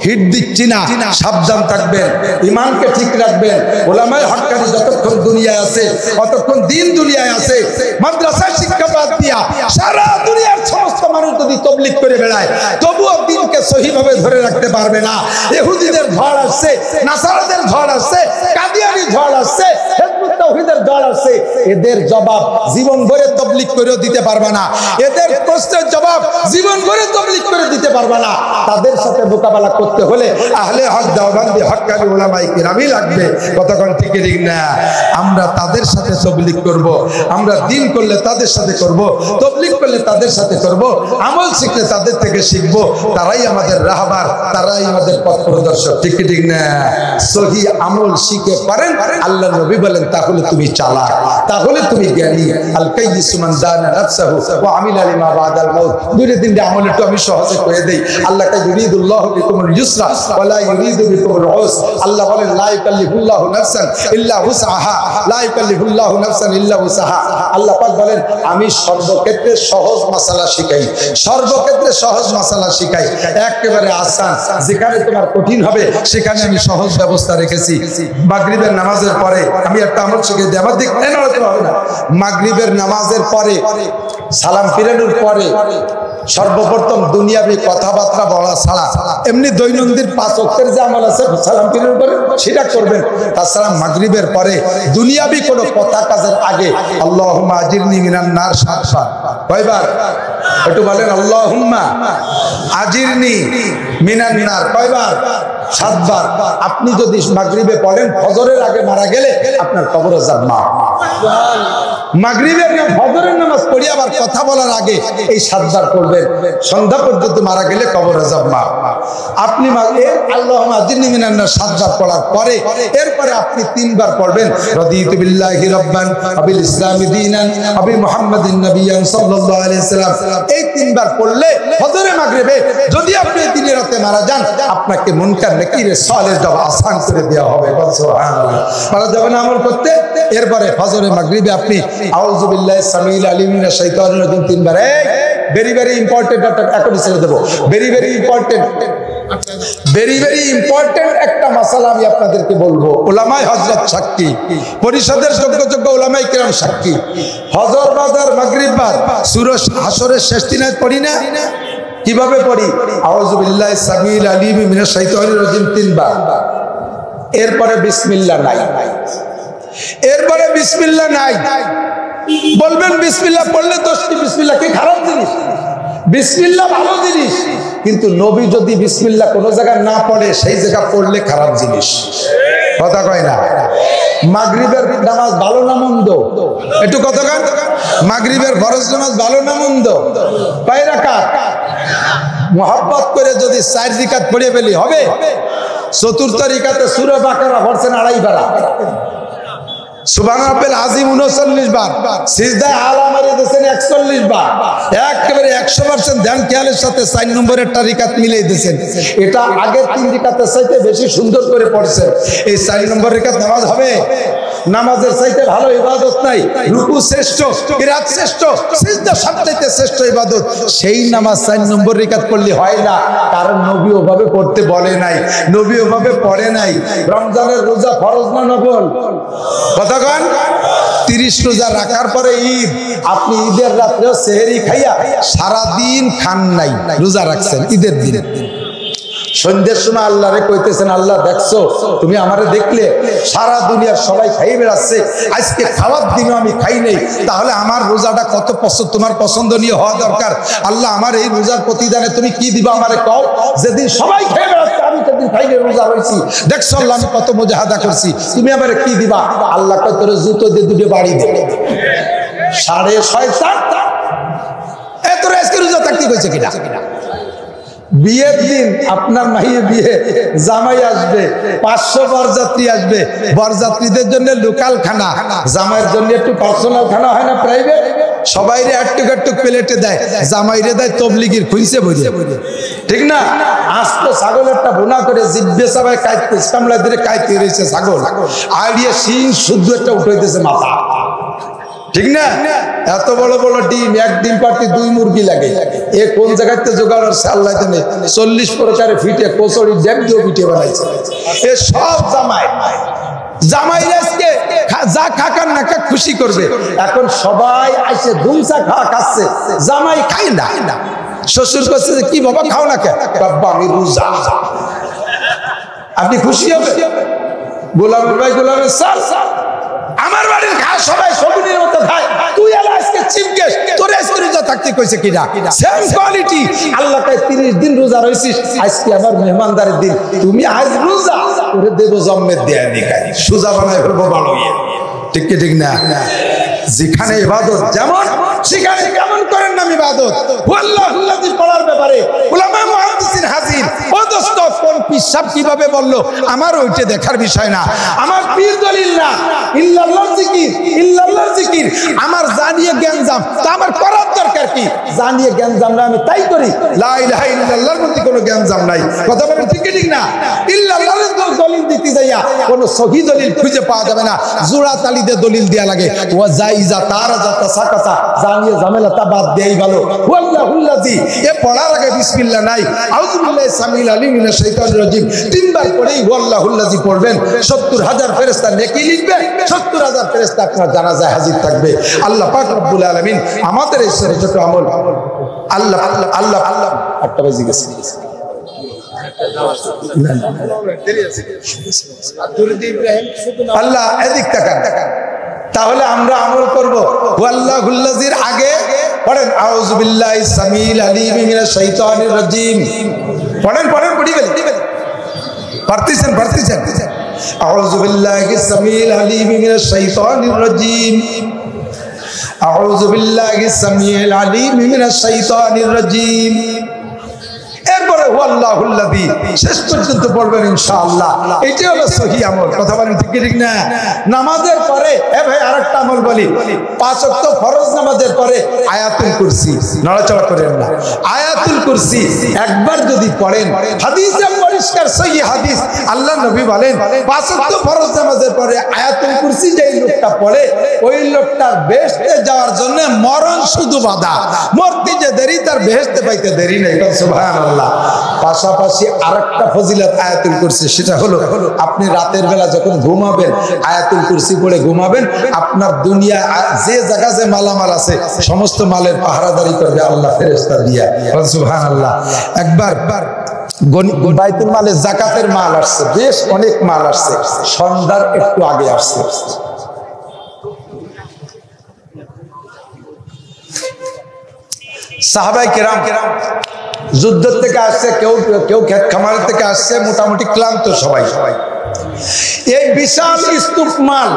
হিট দিচ্ছি না, সাবধান থাকবেন, ইমানকে ঠিক রাখবেন। ওলামায়ে হাক্কানি যতক্ষণ দুনিয়ায় আছে, ততক্ষণ দিন দুনিয়ায় আছে। মাদ্রাসার শিক্ষা বাদ দিয়া সারা দুনিয়ার সমস্ত মানুষ যদি তবলিগ করে বেড়ায়, তবুও দিনকে সহিভাবে ধরে রাখতে পারবে না। ইহুদিদের ঝড় আসছে, নাসারাদের ঝড় আসছে, কাদিয়ানি ঝড় আসছে, হিজবুত তাওহীদের ঝড় আসছে। এদের জবাব জীবন ভরে তবলিগ করেও দিতে পারবে না, এদের প্রশ্নের জবাব জীবন ভরে তবলিগ করে দিতে পারবে না। তাদের সাথে মোকাবেলা করতে হলে আহলে হক দেওবন্দি হক্কানি উলামায়ে কেরামই লাগবে। কতক্ষণ ঠিক না? আমরা তাদের সাথে তবলিগ করব, আমরা দিন করলে তাদের সাথে করব, তবলিগ করলে তাদের সাথে করব, আমল শিখলে তাদের থেকে শিখবো। তারাই আমাদের রাহবার, তারাই আমাদের পথ প্রদর্শক। ঠিক ঠিক না? সহি আমল শিখে পারেন, আল্লাহ নবী বলেন, তাহলে তুমি চালাক, তাহলে তুমি জ্ঞানী। আল কাইয়িসু মান দানা নাফসাহু ওয়া আমিলা লিমা বাদাল মাউত। 2-3 আমল একটু আমি সহজে করে দেই। আল্লাহ কা ইউরিদুল্লাহু বিকুমুল ইউসরা ওয়া লা ইউরিদু বিকুমুল উসর। আল্লাহ বলেন, লা ইউকাল্লিফুল্লাহু নাফসান ইল্লা উসআহা, লা ইউকাল্লিফুল্লাহু নাফসান ইল্লা উসআহা। আল্লাহ পাক বলেন, আমি সর্বক্ষেত্রে সহজ মাসালা শিখাই, সর্বক্ষেত্রে সহজ মাসালা শিখাই। একেবারে আসান, যেখানে তোমার কঠিন হবে সেখানে আমি সহজ ব্যবস্থা রেখেছি। মাগরিবের নামাজের পরে আমি একটা আমল শিখিয়ে দিই, আমার দিক হবে না। মাগরিবের নামাজের পরে, সালাম ফিরানোর পরে সর্বপ্রথম দুনিয়াবি কথাবার্তা বলা ছাড়া এমনি দৈনন্দিন 5 ওয়াক্তের যে আমল আছে সালাম ফিরানোর পরে সেটা করবেন। তাছাড়া মাগরিবের পরে দুনিয়াবি কোনো কথা কাজের আগে আল্লাহুম্মা আজিরনি মিনান নার 7 বার। কয়বার? একটু বলেন, আল্লাহুম্মা আজিরনি মিনান নার কয়বার? 7 বার। আপনি যদি মাগরিবে পড়েন, ফজরের আগে মারা গেলে আপনার কবরে যাব না। মাগরিবের ফজরের নামাজ পড়ি আবার কথা বলার আগে এই 7 বার পড়বেন। সন্ধ্যা পর্যন্ত মারা গেলে কবরে যাব না। আপনি আল্লাহুম্মা আজিরনি মিনান নার 7 বার পড়ার পরে এরপরে আপনি 3 বার পড়বেন, রাদিতু বিল্লাহি রাব্বান ওয়া বিল ইসলামি দীনান ওয়া বি মুহাম্মাদিন নাবিয়্যান সাল্লাল্লাহু আলাইহি ওয়াসাল্লাম। এই 3 বার পড়লে ফজরে মাগরিবে যদি আপনি দিনে রাতে মারা যান, আপনাকে মুনকার নাকির সালেহ জব আসান করে দেওয়া হবে। সুবহানাল্লাহ। মারা যাবেন আমল করতে। এরপরে ফজরে মাগরিবে আপনি আউযু বিল্লাহি সামিউল আলিম মিনাশ শাইতানির রাজিম 3 বার। ভেরি ভেরি ইম্পর্টেন্ট একটা এখনই ছেড়ে দেবো। ভেরি ভেরি ইম্পর্টেন্ট একটা মাসালা আমি আপনাদেরকে বলবো। উলামায়ে হযরত সাক্ষী, পরিষদের যোগ্য উলামায়ে কিরাম সাক্ষী। হযর বাজার মাগরিব বাদ সূরা হাসরের শেষ 3 আয়াত পড়ি না? কিভাবে পড়ি? আউযু বিল্লাহি সামিউল আলিম মিনাশ শাইতানির রাজিম 3 বার। এরপরে বিসমিল্লাহ নাই, এরপরে বিসমিল্লাহ নাই। বলবেন বিসমিল্লাহ পড়লে দোষ কি? বিসমিল্লাহ কি খারাপ জিনিস? বিসমিল্লাহ ভালো জিনিস, কিন্তু নবী যদি বিসমিল্লাহ কোনো জায়গায় না পড়ে সেই জায়গা পড়লে খারাপ জিনিস। কথা কয় না? মাগরিবের নামাজ ভালো না মন্দ? একটু কথা কন। মাগরিবের ফরজ নামাজ ভালো না মন্দ? কয় রাকাত? মোহাব্বত করে যদি 4 রাকাত পড়ে ফেলি হবে? চতুর্থ রাকাতে সূরা বাকারা পড়ছেন 2.5 বার, সুবহান রাব্বিল আযীম 39 বার, সিজদায় আলা মারি দিয়েছেন 41 বার, একেবারে 100% ধ্যান খেয়ালের সাথে 4 নম্বরের রাকাত মিলিয়ে দিয়েছেন। এটা আগের 3 রাকাতের চাইতে বেশি সুন্দর করে পড়ছেন। এই 4 নম্বর রাকাত নামাজ হবে? নামাজের চাইতে ভালো ইবাদত নাই। রুকু শ্রেষ্ঠ, কিরাত শ্রেষ্ঠ, সিজদা সবচাইতে শ্রেষ্ঠ ইবাদত। সেই নামাজ 4 নম্বর রাকাত পড়লে হয় না, কারণ নবী ওভাবে পড়তে বলে নাই, নবী ওভাবে পড়ে নাই। রমজানের রোজা ফরজ না নফল? কথা কন। 30 রোজা রাখার পরে ঈদ, আপনি ঈদের রাত্রেও সেহরি খাইয়া সারা দিন খান নাই, রোজা রাখছেন ঈদের দিন। সন্ধ্যের সময় আল্লাহরে কইতেছেন, আল্লাহ দেখছো তুমি আমারে দেখলে, সারা দুনিয়ার সবাই খাই বেড়াচ্ছে, আজকে খাওয়ার দিনও আমি খাই নেই, তাহলে আমার রোজাটা কত তোমার পছন্দনীয় হওয়া দরকার। আল্লাহ আমার এই রোজার প্রতিদানে তুমি কি দিবা আমারে কও। যেদিন সবাই খেয়ে বেড়াচ্ছে আমি সেদিন খাইলে রোজা রয়েছি, দেখছো আল্লাহ আমি কত মুজাহাদা করছি, তুমি আমারে কি দিবা? আল্লাহ কয় তোর জুতো দিয়ে 2 বাড়ি দে। 6.5 এত আজকে রোজা থাকতে কইছে কিনা? বিয়ের দিন আপনার মাইয়ে বিয়ে, জামাই আসবে, 500 বরযাত্রী আসবে, বরযাত্রীদের জন্য লোকাল খানা, জামাইয়ের জন্য একটু পার্সোনাল খানা হয় না প্রাইভেট, সবাইরে একটু প্লেটে দেয়, জামাইরে দেয় তবলিগির খুঁজছে বুঝে, ঠিক না? আস্ত ছাগলেরটা বোনা করে জিব্বে সবাই কাইতে কামলা ধরে কাইতে রয়েছে ছাগল, আইডিয়া সিং শুদ্ধ একটা উঠাইতেছে মাথা, ঠিক না? এত বড় বড় ডিম, এক ডিম পারতে 2 মুরগি লাগে, এ কোন জায়গাতে জোগাড় হচ্ছে আল্লাহ জানে। 40 প্রকারের ফিটে কচুরি ড্যাম দিয়ে পিঠে বানাইছে। এ সব জামাই আজকে যা খাকার না খা খুশি করবে। এখন সবাই আসে ধুমসা খাওয়া খাচ্ছে, জামাই খাই না। শ্বশুর কাছে কি বাবা খাও না কে? বাবা আমি রোজা। আপনি খুশি হবে? গোলামের ভাই গোলামের স্যার, আমার বাড়ির খাওয়া সবাই শকুনের মতো খায়, তুই আজকে চিফ গেস্ট, তোর আজকে রোজা থাকতে কইছে কিনা? Same quality. আল্লাহ কয় 30 দিন রোজা রইছিস, আজকে আমার মেহমানদারের দিন, তুমি আজ রোজা করে দেব জম্মের দেয়া নিকাই সুজা বানায় ফেলবো ভালো ইয়ে, ঠিক কি ঠিক না? যেখানে ইবাদত যেমন সেখানে কেমন করেন নাম ইবাদত। আল্লাহুল্লাহি পড়ার ব্যাপারে উলামা মুহাদ্দিসিন হাজির, ও দোস্ত কোন পিসাব কিভাবে বললো আমার ওইটা দেখার বিষয় না, আমার পীর দলিল না, ইল্লাল্লাহর জিকির, ইল্লাল্লাহর জিকির। আমার জানিয়ে জ্ঞানজাম, তা আমার করার দরকার কি? জানিয়ে জ্ঞানজাম না আমি তাই করি, লা ইলাহা ইল্লাল্লাহর মধ্যে কোনো জ্ঞানজাম নাই। কথা বলেন ঠিক ঠিক না? ইল্লাল্লাহর দলিল দিতে যাইয়া কোনো সহি দলিল খুঁজে পাওয়া যাবে না, জোড়া তালি দিয়ে দলিল দেয়া লাগে। ওয়া জাইজা তারাজাতা সাকাতা, জানিয়ে ঝামেলা তা বাদ দেই ভালো। আল্লাহুল্লাহি এ পড়ার আগে বিসমিল্লাহ নাই, আউযু বিল্লাহি সামিল আলিম মিনাশ শাইতানির রাজিম 3 বার পড়েই আল্লাহুল্লাহি পড়বেন, 70,000 ফেরেশতা নেকি লিখবে, 70,000 ফেরেশতা আপনার জানাজায় হাজির থাকবে। আল্লাহ পাক রব্বুল আলামিন আমাদের এই ছোট আমল, আল্লাহ আল্লাহ আল্লাহ 8টা বাজে গেছে, আল্লাহ এদিক তাকান, তাহলে আমরা আমল করব। আল্লাহুল্লাহির আগে পড়েন আউযু বিল্লাহি সামিল আলিম মিনাশ শাইতানির রাজিম, পড়েন পড়েন পড়ি গেল, পারতেছেন আউযু বিল্লাহি সামিল আলিম মিনাশ শাইতানির রাজিম, আউযু বিল্লাহি সামিল আলিম মিনাশ শাইতানির রাজিম। এরপরে আল্লাহুল্লাহি শেষ পর্যন্ত পড়বেন ইনশাআল্লাহ। এটি হলো সহি আমল। কথা বলেন ঠিক ঠিক না? নামাজের পরে এ ভাই আরেকটা আমল বলি, 5 ওয়াক্ত ফরজ নামাজের পরে আয়াতুল কুরসি, নড়াচড়া করেন না, আয়াতুল কুরসি একবার যদি পড়েন, হাদিসে পরিষ্কার সহি হাদিস, আল্লাহ নবী বলেন 5 ওয়াক্ত ফরজ নামাজের পরে আয়াতুল কুরসি যেই লোকটা পড়ে, ওই লোকটার বেহেশতে যাওয়ার জন্য মরণ শুধু বাধা, মরতে যে দেরি তার বেহেশতে পাইতে দেরি নেই। সুবহানাল্লাহ। পাশাপাশি আরেকটা ফজিলত আয়াতুল কুরসি, সেটা হলো আপনি রাতের বেলা যখন ঘুমাবেন আয়াতুল কুরসি পড়ে ঘুমাবেন, আপনার দুনিয়া যে জায়গা যে মালামাল আছে সমস্ত মালের পাহারাদারি করবে আল্লাহ ফেরেশতা দিয়া। সুবহানাল্লাহ। একবার বাইতুল মালে যাকাতের মাল আসছে, বেশ অনেক মাল আসছে, সন্ধ্যার একটু আগে আসছে। সাহাবায়ে কেরাম যুদ্ধ থেকে আসছে, কেউ ক্ষেত খামার থেকে আসছে, মোটামুটি ক্লান্ত সবাই। এই বিশাল স্তূপ মাল,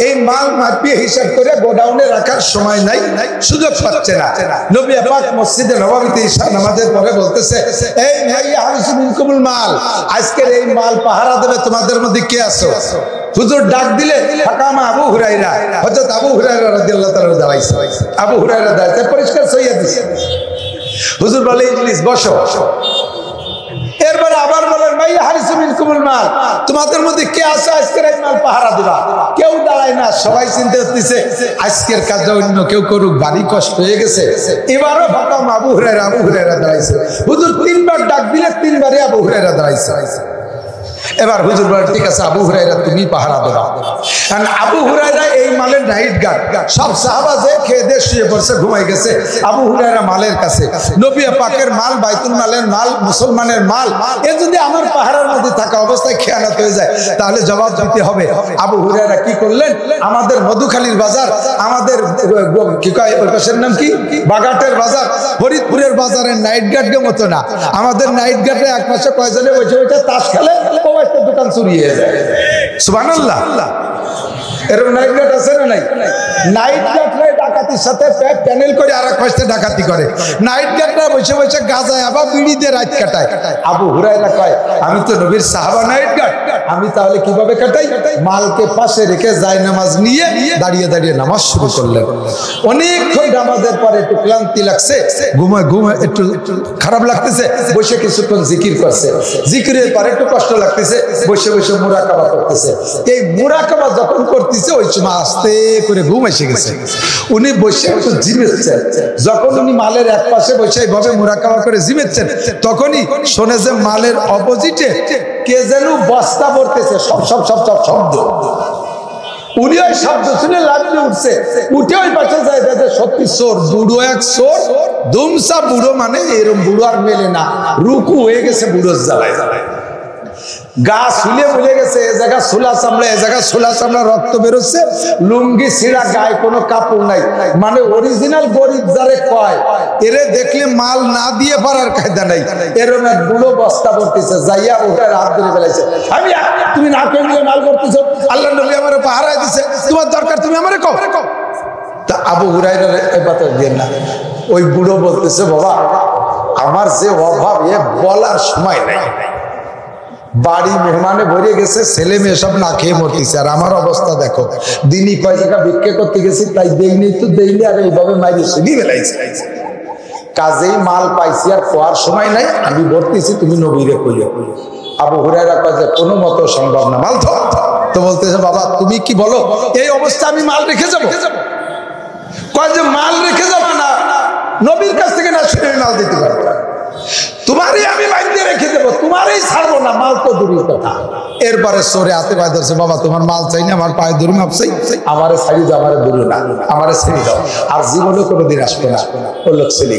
এই মাল মাপিয়ে হিসাব করে গোডাউনে রাখার সময় নাই, সুযোগ পাচ্ছে না। নবী পাক মসজিদে নববীতে ঈশা নামাজের পরে বলতেছে, এই মাইয়া হারিসু মিনকুমুল মাল, আজকের এই মাল পাহারা দেবে তোমাদের মধ্যে কে আছো? হুজুর ডাক দিলে ফাকামা আবু হুরায়রা, হযরত আবু হুরায়রা রাদিয়াল্লাহু তাআলা দাঁড়াইছে। আবু হুরায়রা দাঁড়াইছে, পরিষ্কার সইয়া দিছে। হুজুর বলে, ইজলিস, বসো। এরপরে আবার বলেন, মাইয়া হারিসু মিনকুমুল মাল, তোমাদের মধ্যে কে আছে আজকের এই মাল পাহারা দিবা? কেউ দাঁড়ায় না, সবাই চিন্তা করতেছে আজকের কাজটা অন্য কেউ করুক, ভারী কষ্ট হয়ে গেছে। এবারও ফাকামা আবু হুরায়রা দাঁড়াইছে। হুজুর তিনবার ডাক দিলে তিনবারই আবু হুরায়রা দাঁড়াইছে। এবার হুজুর বলেন, ঠিক আছে আবু হুরায়রা তুমি পাহারা দেবা। কারণ আবু হুরায়রা এই মালের নাইট গার্ড। সব সাহাবা যে খেয়ে দিয়ে শুয়ে পড়ছে, ঘুমাই গেছে, আবু হুরায়রা মালের কাছে। নবী পাকের মাল, বাইতুল মালের মাল, মুসলমানের মাল, এ যদি আমার পাহারার মধ্যে থাকা অবস্থায় খেয়ানত হয়ে যায় তাহলে জবাব দিতে হবে। আবু হুরায়রা কি করলেন, আমাদের মধুখালীর বাজার, আমাদের কি কয় ওই পাশের নাম কি, বাগাটের বাজার, ফরিদপুরের বাজারের নাইট গার্ডের মতো না। আমাদের নাইট গার্ডে এক পাশে কয়জনে বসে বসে তাস খেলে, দোকান চুরি হয়ে যায়। সুবহানাল্লাহ। এরকম নাইট গার্ড আছে না? নাই। নাইট গার্ডরা ডাকাতির সাথে প্যানেল করে আর এক পাশে ডাকাতি করে। নাইট গার্ডরা বসে বসে গাজায় আবার বিড়ি দিয়ে রাত কাটায়। আবু হুরায়রা কয়, আমি তো নবীর সাহাবা নাইট গার্ড, আমি তাহলে কিভাবে কাটাই? মালকে পাশে রেখে জায়নামাজ নিয়ে দাঁড়িয়ে দাঁড়িয়ে নামাজ শুরু করলেন। অনেকক্ষণ নামাজের পরে একটু ক্লান্তি লাগছে, ঘুমে একটু খারাপ লাগতেছে, বসে কিছুক্ষণ জিকির করছে। জিকিরের পরে একটু কষ্ট লাগতেছে, বসে বসে মুরাকাবা করতেছে। এই মুরাকাবা যখন করতেছে ওই সময় আস্তে করে ঘুম এসে গেছে। উনি বসে একটু জিমেছেন। যখন উনি মালের এক পাশে বসে এইভাবে মুরাকাবা করে জিমেছেন, তখনই শোনে যে মালের অপোজিটে কে যেন বস্তা ভরতেছে, সব সব সব সব শব্দ। উনি ওই শব্দ শুনে লাফিয়ে উঠছে, উঠে ওই পাশে যায়, দেখে সত্যি চোর, বুড়ো এক চোর। দুমসা বুড়ো মানে এরকম বুড়ো আর মেলে না, রুকু হয়ে গেছে বুড়োর জ্বালায় জ্বালায়। গা শুলে বলে গেছে, এ জায়গা সোলা চামড়া, এ জায়গা সোলা চামড়া, রক্ত বেরোচ্ছে, লুঙ্গি ছিঁড়া, গায়ে কোনো কাপড় নাই। মানে অরিজিনাল গরিব যারে কয়, এরে দেখলে মাল না দিয়ে পারার কায়দা নাই। এরকম এক বুড়ো বস্তা ভরতেছে, যাইয়া ওটার হাত ধরে ফেলাইছে। আমি, তুমি না কেউ নিয়ে মাল করতেছ, আল্লাহ নবী আমার পাহারায় দিছে, তোমার দরকার তুমি আমারে কও। তা আবু হুরায়রা এবারে দিয়ে না, ওই বুড়ো বলতেছে, বাবা আমার যে অভাব এ বলার সময় নাই, বাড়ি মেহমানে ভরে গেছে, ছেলে মেয়ে সব না খেয়ে মরতেছে, আর আমার অবস্থা দেখো, দিনই কয় টাকা ভিক্ষে করতে গেছি, তাই দেইনি তো দেইনি, আর এইভাবে মাইরে শুনি বেলাইছে। কাজেই মাল পাইছি, আর খোয়ার সময় নাই, আমি ভরতেছি, তুমি নবীরে কইও। আবু হুরায়রা কয় যে কোনো মতো সম্ভব না, মাল তো বলতেছে, বাবা তুমি কি বলো, এই অবস্থা আমি মাল রেখে যাবো? কয় যে মাল রেখে যাবো না, নবীর কাছ থেকে না শুনে মাল দিতে পারবো না, তোমারই আমি বাইরে রেখে দেবো, তোমারই ছাড়বো না, মাল তো দূরের কথা। এরপরে সরে হাতে পায়ে ধরছে, বাবা তোমার মাল চাই না, আমার পায়ে ধরে মাপসাই, আমারে ছাড়ি দাও, আমারে দূরে না, আমারে ছেড়ে দাও, আর জীবনে কোনোদিন আসবে না। ও লোক ছেলে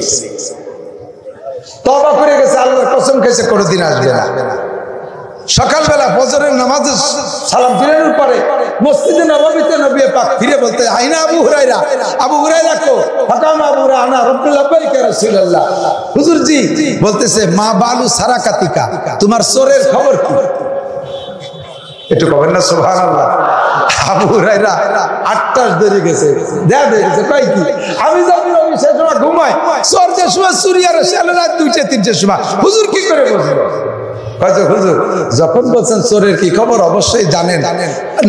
তওবা করে গেছে, আল্লাহর কসম খেয়েছে কোনোদিন আসবে না। সকালবেলা ফজরের নামাজে সালাম ফিরানোর পরে মসজিদে নববীতে নবী পাক ফিরে বলতে, আইনা আবু হুরায়রা, আবু হুরায়রা কো? ফাকামা আবু হুরায়রা, আনা রাব্বুল লাব্বাইক ইয়া রাসূলুল্লাহ। হুজুর জি বলতেছে, মা বালু সারাকাতিকা, তোমার চোরের খবর কি? একটু কবেন না সুবহানাল্লাহ। আবু হুরায়রা 8টা ধরে গেছে, দেখেছে কয় কি, আমি যখন নবী সে সময় ঘুমায়, চোর যে সময় চুরি আর সারা রাত 2টা 3টার সময়, হুজুর কি করে বুঝলো? হুজুর যখন বলছেন চোরের কি খবর, অবশ্যই জানেন,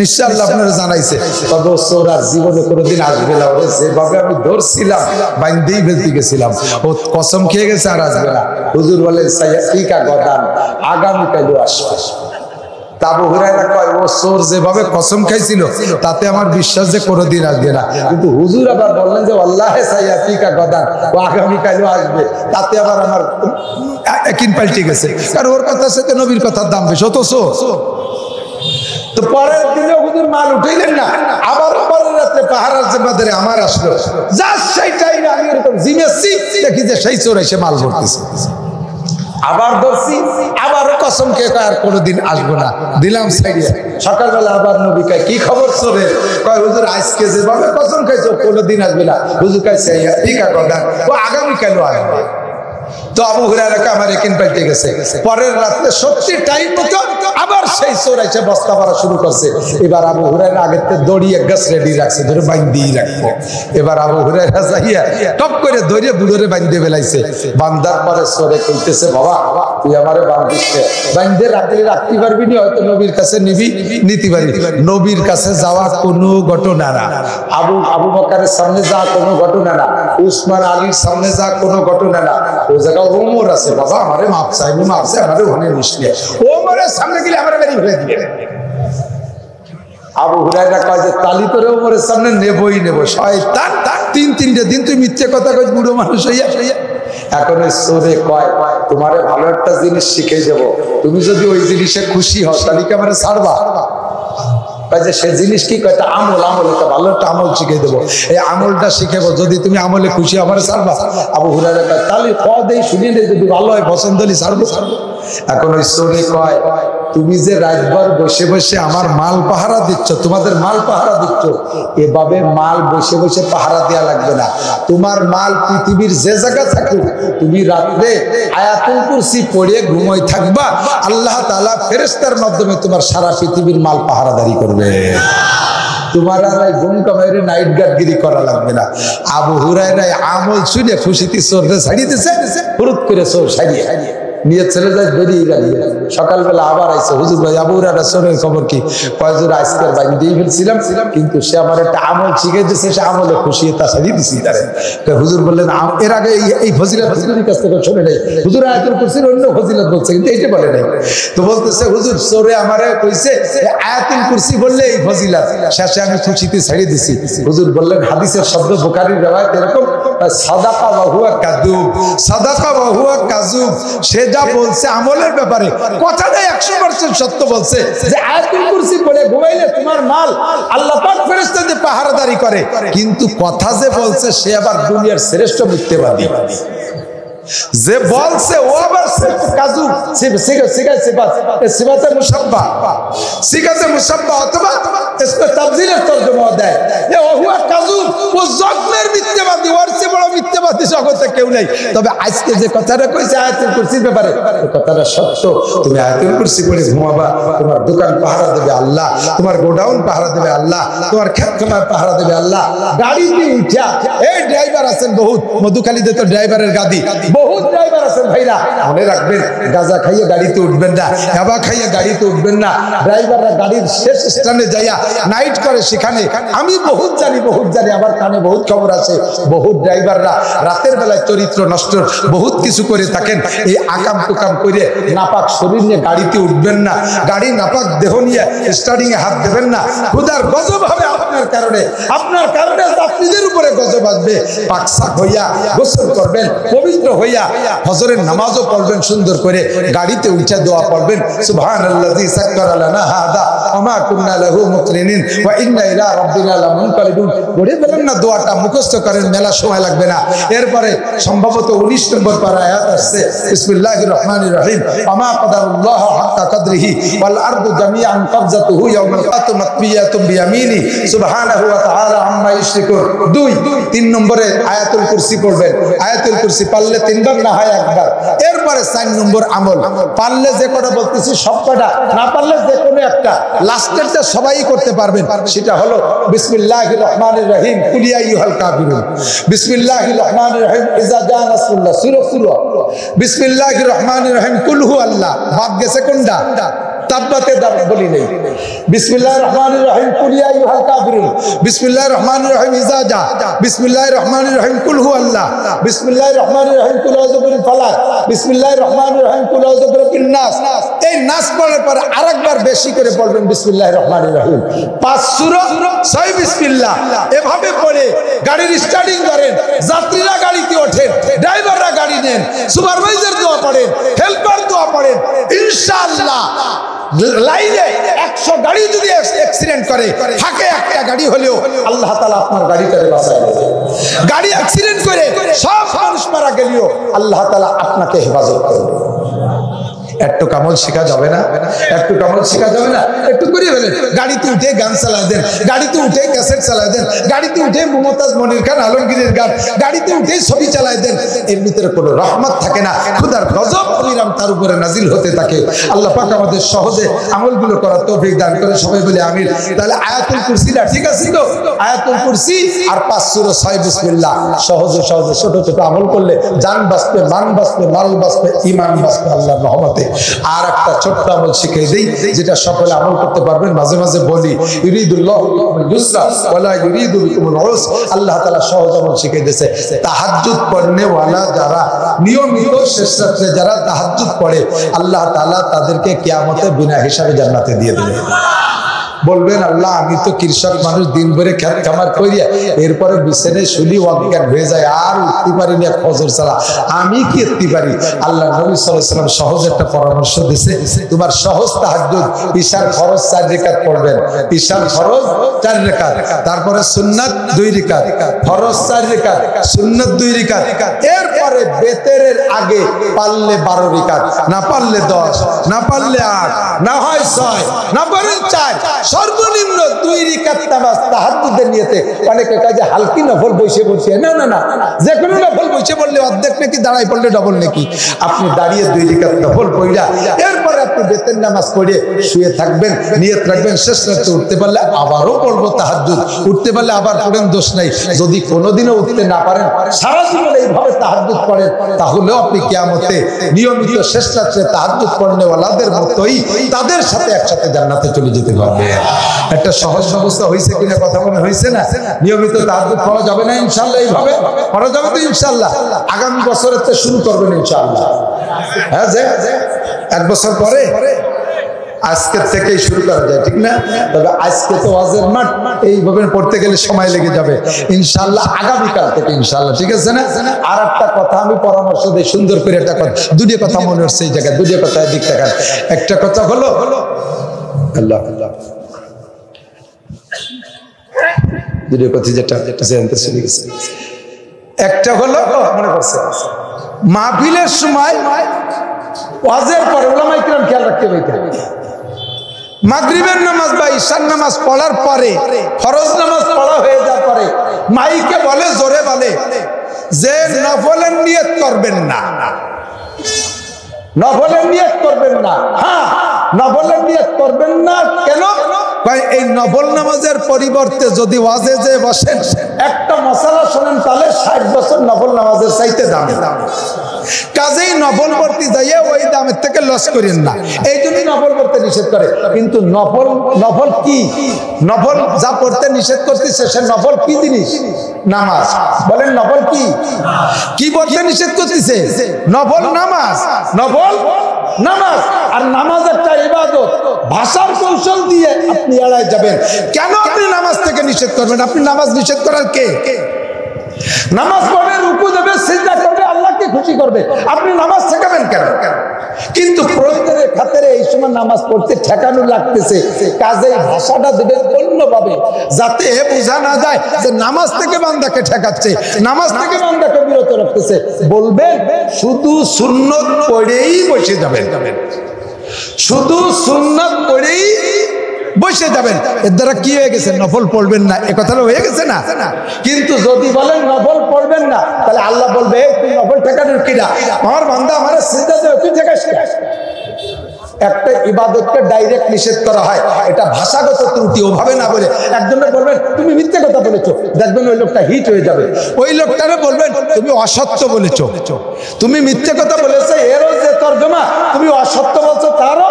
নিশ্চয় আল্লাহ আপনারা জানাইছে, তবে চোর আর জীবনে কোনোদিন আসবে না, ওরে যেভাবে আমি ধরছিলাম বাইন্দেই ফেলতে গেছিলাম, ও কসম খেয়ে গেছে আর আসবে না। হুজুর বলেন, সাইয়া গদান, আগামীকালও আসবে। আবু হুরায়রা কয়, ও চোর যেভাবে কসম খাইছিল তাতে আমার বিশ্বাস যে কোনোদিন আসবে না, কিন্তু হুজুর আবার বললেন যে আল্লাহে সাইয়াতিকা গদান, ও আগামীকালও আসবে, তাতে আবার আমার একদিন পাল্টে গেছে, কারণ ওর কথার সাথে নবীর কথার দাম বেশি, তো চোর। তো পরের দিনে হুজুর মাল উঠাইলেন না, আবার পরের রাত্রে পাহারার জিম্মাদারি আমার আসলো, যা সেইটাই আমি এরকম জিমেছি, দেখি যে সেই চোর এসে মাল ভরতেছে। আবার ধরছি, আবারও কসম কে কয় আর কোনোদিন আসবো না, দিলাম সাইডে। সকালবেলা আবার নবী কয়, কি খবর চোরের? কয় হুজুর আজকে যেভাবে কসম খাইছো কোনোদিন আসবে না। হুজুর কয়, ঠিক আছে, ও আগামীকালও আসবে। তো আবু হুরায়রা আমার একিন পাল্টে গেছে। পরের রাতে সত্যি টাইম মতো আবার সেই চোর এসে বস্তা মারা শুরু করছে। এবার আবু হুরায়রা আগের থেকে দড়ি এক গাছ রেডি রাখছে, ধরে বাইন্দিই রাখবো। এবার আবু হুরায়রা যাইয়া টপ করে দড়িয়ে বুড়োরে বাইন্দে বেলাইছে। বান্দার পরে চোরে কইতেছে, বাবা তুই আমারে বান্ধিস, বাইন্দে রাখতে পারবি না, হয়তো নবীর কাছে নিবি, নিতে পারবি। নবীর কাছে যাওয়া কোনো ঘটনা না, আবু বকরের সামনে যাওয়া কোনো ঘটনা না, উসমান আলীর সামনে যাওয়া কোনো ঘটনা না। ওই জায়গায় ওমর আছে, বাবা আমারে মাপ চাইবো, মাপ চাই আমারে ওখানে নিসলে, ওমরের সামনে গেলে আমার বেরিয়ে ফেলে দিবে। আবু হুরায়রা কয় যে তালি করে ওমরের সামনে নেবই নেব। শয়তান, তিনটে দিন তুই মিথ্যে কথা কই, বুড়ো মানুষ হইয়া। এখন ওই চোরে কয়, তোমারে ভালো একটা জিনিস শিখে দেবো, তুমি যদি ওই জিনিসে খুশি হও তাহলে কি আমারে ছাড়বা? সে জিনিস কি কয়, আমল, একটা ভালো একটা আমল শিখে দেবো, এই আমলটা শিখেবো, যদি তুমি আমলে খুশি আমার ছাড়বা? আবু হুরায়রা কয় তাহলে কদেই শুনিয়ে নেই, যদি ভালো হয় পছন্দ হলে ছাড়বো। এখন ওই চোরে কয়, তুমি যে রাতভর বসে বসে আমার মাল পাহারা দিচ্ছ, তোমাদের মাল পাহারা দিচ্ছ, এভাবে মাল বসে বসে পাহারা দেওয়া লাগবে না। তোমার মাল পৃথিবীর যে জায়গা থাকুক, তুমি রাত্রে আয়াতুল কুরসি পড়ে ঘুমাই থাকবা, আল্লাহ তাআলা ফেরেশতার মাধ্যমে তোমার সারা পৃথিবীর মাল পাহারাদারি করবে। তোমার আর গুম কামাইরে নাইট গার্ডগিরি করা লাগবে না। আবু হুরায়রা আমল শুনে খুশিতে চোররে ছাড়িয়ে দিছে, ফুরুত করে চোর ছাড়িয়ে নিয়ে ছেলে যায় বেরিয়ে গেল। সকালবেলা আবার আইসে, হুজুর ভাই আবু হুরায়রা চোরের খবর কি? কয়জোর আজকের বাইন দিয়ে ফেলছিলাম, কিন্তু সে আমার একটা আমল শিখে দিচ্ছে, সে আমলে খুশি তা ছাড়িয়ে দিচ্ছি তারে। হুজুর বললেন এর আগে এই ফজিলত হুজুরের কাছ থেকে শুনে নেই, হুজুর আয়াতুল কুরসির অন্য ফজিলত বলছে, কিন্তু এইটা বলে নাই। তো বলতেছে, হুজুর চোরে আমারে কইছে আয়াতুল কুরসি বললে এই ফজিলত, শেষে আমি খুশিতে ছাড়িয়ে দিছি। হুজুর বললেন হাদিসের শব্দ বুখারীর রিওয়ায়াত এরকম, সাদাকা ওয়া হুয়া কাযুব, সাদাকা ওয়া হুয়া কাযুব। সে যা বলছে আমলের ব্যাপারে কথাটা 100% সত্য বলছে, যে আয়াতুল কুরসি পড়ে ঘুমাইলে তোমার মাল আল্লাহ পাক ফেরেশতাদের পাহারাদারি করে, কিন্তু কথা যে বলছে সে আবার দুনিয়ার শ্রেষ্ঠ মিথ্যাবাদী। যে বলছে ও আবার কাজু সিফাতে মুশাব্বা, সিফাতে মুশাব্বা অথবা इसको তাফসীরের তরজমা দেয়, এ হুয়া কাজু, ও জগমের মিথ্যাবাদী, ওর চেয়ে বড় মিথ্যাবাদী জগতে কেউ নেই। তবে আজকে যে কথাটা কইছে আয়াতুল কুরসির ব্যাপারে, এই কথাটা সত্য। তুমি আয়াতুল কুরসি পড়ে ঘুমাবা, তোমার দোকান পাহারা দেবে আল্লাহ, তোমার গোডাউন পাহারা দেবে আল্লাহ, তোমার ক্ষেত খামার পাহারা দেবে আল্লাহ। গাড়িতে উঠা এই ড্রাইভার আছেন বহুত, মধুখালীতে তো ড্রাইভারের গাদি, বহুত ড্রাইভার আছেন ভাইরা, মনে রাখবেন গাঁজা খাইয়ে গাড়িতে উঠবেন না, ইয়াবা খাইয়ে গাড়িতে উঠবেন না। ড্রাইভাররা গাড়ির শেষ স্থানে যাইয়া নাইট করে সেখানে, আমি বহুত জানি, আমার কানে বহুত খবর আছে, বহুত ড্রাইভাররা রাতের বেলায় চরিত্র নষ্ট বহুত কিছু করে থাকেন। এই আকাম টুকাম করে নাপাক শরীর নিয়ে গাড়িতে উঠবেন না, গাড়ি নাপাক দেহ নিয়ে স্টার্টিং এ হাত দেবেন না। খুদার গজব হবে আপনার কারণে যাত্রীদের উপরে গজব আসবে। পাকসাক হইয়া গোসল করবেন, পবিত্র হইয়া ফজরের নামাজও পড়বেন, সুন্দর করে গাড়িতে উঠে দোয়া পড়বেন, সুবহানাল্লাযী সাক্কারা লানা হাদা ওয়া মা কুন্না লাহু মুকরিনিন ওয়া ইন্না ইলা রাব্বিনা লামুনকালিবুন। পড়ে ফেলেন না, দোয়াটা মুখস্থ করেন, মেলা সময় লাগবে না। এরপরে সম্ভবত 19 নম্বর পারা আয়াত আসছে, বিসমিল্লাহির রহমানির রহিম, ওয়া মা কাদারুল্লাহ হাক্কা কদরিহি ওয়াল আরদু জামিআন কবজাতুহু ইয়াওমাল কিয়ামাতি মাতবিয়াতুন বিয়ামিনি সুবহানাহু ওয়া তাআলা আম্মা ইউশরিকুন। 3 নম্বরে আয়াতুল কুরসি পড়বেন। আয়াতুল কুরসি পারলে 3 বার, না হয় 1 বার। এরপরে 4 নম্বর আমল, পারলে যে কটা বলতেছি সব কটা, না পারলে যে কোনো একটা, লাস্টেরটা সবাই করতে পারবেন। সেটা হলো বিসমিল্লাহির রহমানির রহিম, কুল ইয়া আইয়ুহাল কাফিরুন, বিসমিল্লাহির রহমানির রহিম, ইজা জা নাসরুল্লাহ, সূরা বিসমিল্লাহির রহমানির রহিম, কুল হু আল্লাহ। বাদ গেছে কোনটা? তাব্বাতে দাব বলি নেই। বিসমিল্লাহির রহমানির রহিম, কুল ইয়া আইয়ুহাল কাফিরুন, বিসমিল্লাহির রহমানির রহিম, ইজা জা, বিসমিল্লাহির রহমানির রহিম, কুল হু আল্লাহ, বিসমিল্লাহির রহমানির রহিম, কুল আউযু বিল ফালাক, বিসমিল্লাহির রহমানির রহিম, কুল আউযু বিরাব্বিন নাস। এই নাস পড়ার পর আরেকবার বেশি করে পড়বেন বিসমিল্লাহির রহমানির রহিম। 5 সূরা 6 বিসমিল্লাহ, এভাবে পড়ে গাড়ির স্টার্টিং করেন। যাত্রীরা গাড়িতে ওঠেন, ড্রাইভাররা গাড়ি নেন, সুপারভাইজার দোয়া পড়েন, হেল্পার দোয়া পড়েন, ইনশাআল্লাহ লাইনে 100 গাড়ি যদি অ্যাক্সিডেন্ট করে, থাকে একটা গাড়ি হলেও আল্লাহ তাআলা আপনার গাড়িটাকে বাঁচায় নেবে। গাড়ি অ্যাক্সিডেন্ট করে সব মানুষ মারা গেলেও আল্লাহ তাআলা আপনাকে হেফাজত করবে। একটু কামল শেখা যাবে না? একটু কামল শেখা যাবে না? একটু করে ফেলেন। গাড়িতে উঠে গান চালায় দেন, গাড়িতে উঠে ক্যাসেট চালায় দেন, গাড়িতে উঠে মমতাজ মনির খান আলমগীরের গান, গাড়িতে উঠে ছবি চালায় দেন। এর ভিতরে কোনো রহমত থাকে না, খুদার গজব অবিরাম তার উপরে নাজিল হতে থাকে। আল্লাহ পাক আমাদের সহজে আমলগুলো করার তৌফিক দান করে। সবাই বলে আমিন। তাহলে আয়াতুল কুরসিটা ঠিক আছে তো? আয়াতুল কুরসি আর 5 সূরা 6 বিসমিল্লাহ, সহজে সহজে ছোট ছোট আমল করলে জান বাঁচবে, মান বাঁচবে, মাল বাঁচবে, ঈমান বাঁচবে আল্লাহর রহমতে। আর একটা ছোট্ট আমল শিখিয়ে দেই, যেটা সকলে আমল করতে পারবেন। মাঝে মাঝে বলি ইউরিদুল্লাহু বিকুমুল ইউসরা ওয়ালা ইউরিদু বিকুমুল উসর। আল্লাহ তাআলা সহজ আমল শিখিয়ে দিয়েছে। তাহাজ্জুদ পড়নে ওয়ালা যারা, নিয়মিত শেষ রাতে যারা তাহাজ্জুদ পড়ে, আল্লাহ তাআলা তাদেরকে কিয়ামতে বিনা হিসাবে জান্নাতে দিয়ে দেবে। বলবেন আল্লাহ আমি তো কৃষক মানুষ, দিন ভরে খেত খামার করিয়া এরপরে বিছানায় শুলি অজ্ঞান হয়ে যায়, আর উঠতে পারি না ফজর ছাড়া, আমি কি উঠতে পারি? আল্লাহ নবী সাল্লাল্লাহু আলাইহি ওয়াসাল্লাম সহজ একটা পরামর্শ দিয়েছে, তোমার সহজ তাহাজ্জুদ, ঈশার ফরজ 4 রাকাত পড়বেন, ঈশার ফরজ 4 রাকাত, তারপরে সুন্নাত 2 রাকাত, ফরজ 4 রাকাত, সুন্নাত 2 রাকাত, এরপরে বেতেরের আগে পারলে 12 রাকাত, না পারলে 10, না পারলে 8, না হয় 6, না পারেন 4, সর্বনিম্ন 2 রাকাত নামাজ তাহাজ্জুদের নিয়তে। অনেকে কাজে হালকি নফল বসে বসে, না না না, যে কোনো নফল বসে পড়লে অর্ধেক নাকি, দাঁড়াই পড়লে ডবল নাকি। আপনি দাঁড়িয়ে 2 রাকাত নফল পড়িয়া এরপরে আপনি বেতের নামাজ পড়ে শুয়ে থাকবেন, নিয়ত রাখবেন শেষ রাতে উঠতে পারলে আবারও পড়বো তাহাজ্জুদ, উঠতে পারলে আবার পড়েন, দোষ নাই। যদি কোনোদিনও উঠতে না পারেন, সারা জীবন এইভাবে তাহাজ্জুদ পড়েন, তাহলেও আপনি কিয়ামতে নিয়মিত শেষ রাতে তাহাজ্জুদ পড়নে ওয়ালাদের মতোই তাদের সাথে একসাথে জান্নাতে চলে যেতে পারবে। একটা সহজ ব্যবস্থা হয়েছে কিনা কথা মনে হয়েছে না? নিয়মিত তাহাজ্জুদ পড়া যাবে না ইনশাআল্লাহ? এইভাবে পড়া যাবে তো ইনশাআল্লাহ? আগামী বছরের তো শুরু করবেন ইনশাআল্লাহ। হ্যাঁ, যে 1 বছর পরে আজকের থেকেই শুরু করা যায়, ঠিক না? তবে আজকে তো ওয়াজের মাঠ, এইভাবে পড়তে গেলে সময় লেগে যাবে। ইনশাআল্লাহ আগামীকাল থেকে ইনশাআল্লাহ, ঠিক আছে না? আর একটা কথা আমি পরামর্শ দিই, সুন্দর করে একটা কথা, 2টি কথা মনে হচ্ছে এই জায়গায়, 2টি কথা দিক দেখান। একটা কথা হলো আল্লাহ আল্লাহ, 2টি কথা যেটা জানতে চলে গেছে। একটা হলো মনে করছে মাহফিলের সময় ওয়াজের পরে উলামায়ে কিরাম খেয়াল রাখতে হবে, মাগরিবের নামাজ বা ঈশার নামাজ পড়ার পরে, ফরজ নামাজ পড়া হয়ে যাওয়ার পরে মাইকে বলে, জোরে বলে যে নফলের নিয়ত করবেন না, নফলের নিয়ত করবেন না। হ্যাঁ, নফলের নিয়ত করবেন না কেন? এই নফল নামাজের পরিবর্তে যদি ওয়াজে যে বসেন, একটা মশালা শোনেন, তাহলে 60 বছর নফল নামাজের চাইতে দামি। কাজেই নফল পড়তে যাইয়ে ওই দামের থেকে লস করেন না, এই জন্যই নফল পড়তে নিষেধ করে। কিন্তু নফল কি? নফল যা পড়তে নিষেধ করতেছে সে নফল কি জিনিস? নামাজ। বলেন নফল কি? কি পড়তে নিষেধ করতেছে? নফল নামাজ, নফল নামাজ। আর নামাজ একটা ইবাদত, ভাষার কৌশল দিয়ে আপনি এড়ায় যাবেন। কেন আপনি নামাজ থেকে নিষেধ করবেন? আপনি নামাজ নিষেধ করার কে? নামাজ পড়বে, রুকু দেবে, সিজদা করবে, আল্লাহকে খুশি করবে, আপনি নামাজ শেখাবেন কেন? কিন্তু প্রয়োজনের খাতিরে এই সময় নামাজ পড়তে ঠেকানো লাগতেছে, কাজেই ভাষাটা দেবেন অন্যভাবে, যাতে বোঝা না যায় যে নামাজ থেকে বান্দাকে ঠেকাচ্ছে, নামাজ থেকে বান্দাকে বিরত রাখতেছে। বলবেন শুধু সুন্নত পড়েই বসে যাবেন, শুধু সুন্নত পড়েই বসে যাবেন। এর দ্বারা কি হয়ে গেছে? নফল পড়বেন না, এ কথাটা হয়ে গেছে না? কিন্তু যদি বলেন নফল পড়বেন না, তাহলে আল্লাহ বলবে তুই নফল ঠেকানোর কিনা? আমার বান্দা আমার সিজদা দেবে, তুই ঠেকাস না। একটা ইবাদতকে ডাইরেক্ট নিষেধ করা হয়, এটা ভাষাগত ত্রুটি, ওভাবে না বলে একজনে বলবেন তুমি মিথ্যে কথা বলেছো, দেখবেন ওই লোকটা হিট হয়ে যাবে। ওই লোকটারে বলবেন তুমি অসত্য বলেছো, তুমি মিথ্যে কথা বলেছো, এরও যে তর্জমা, তুমি অসত্য বলছো তারও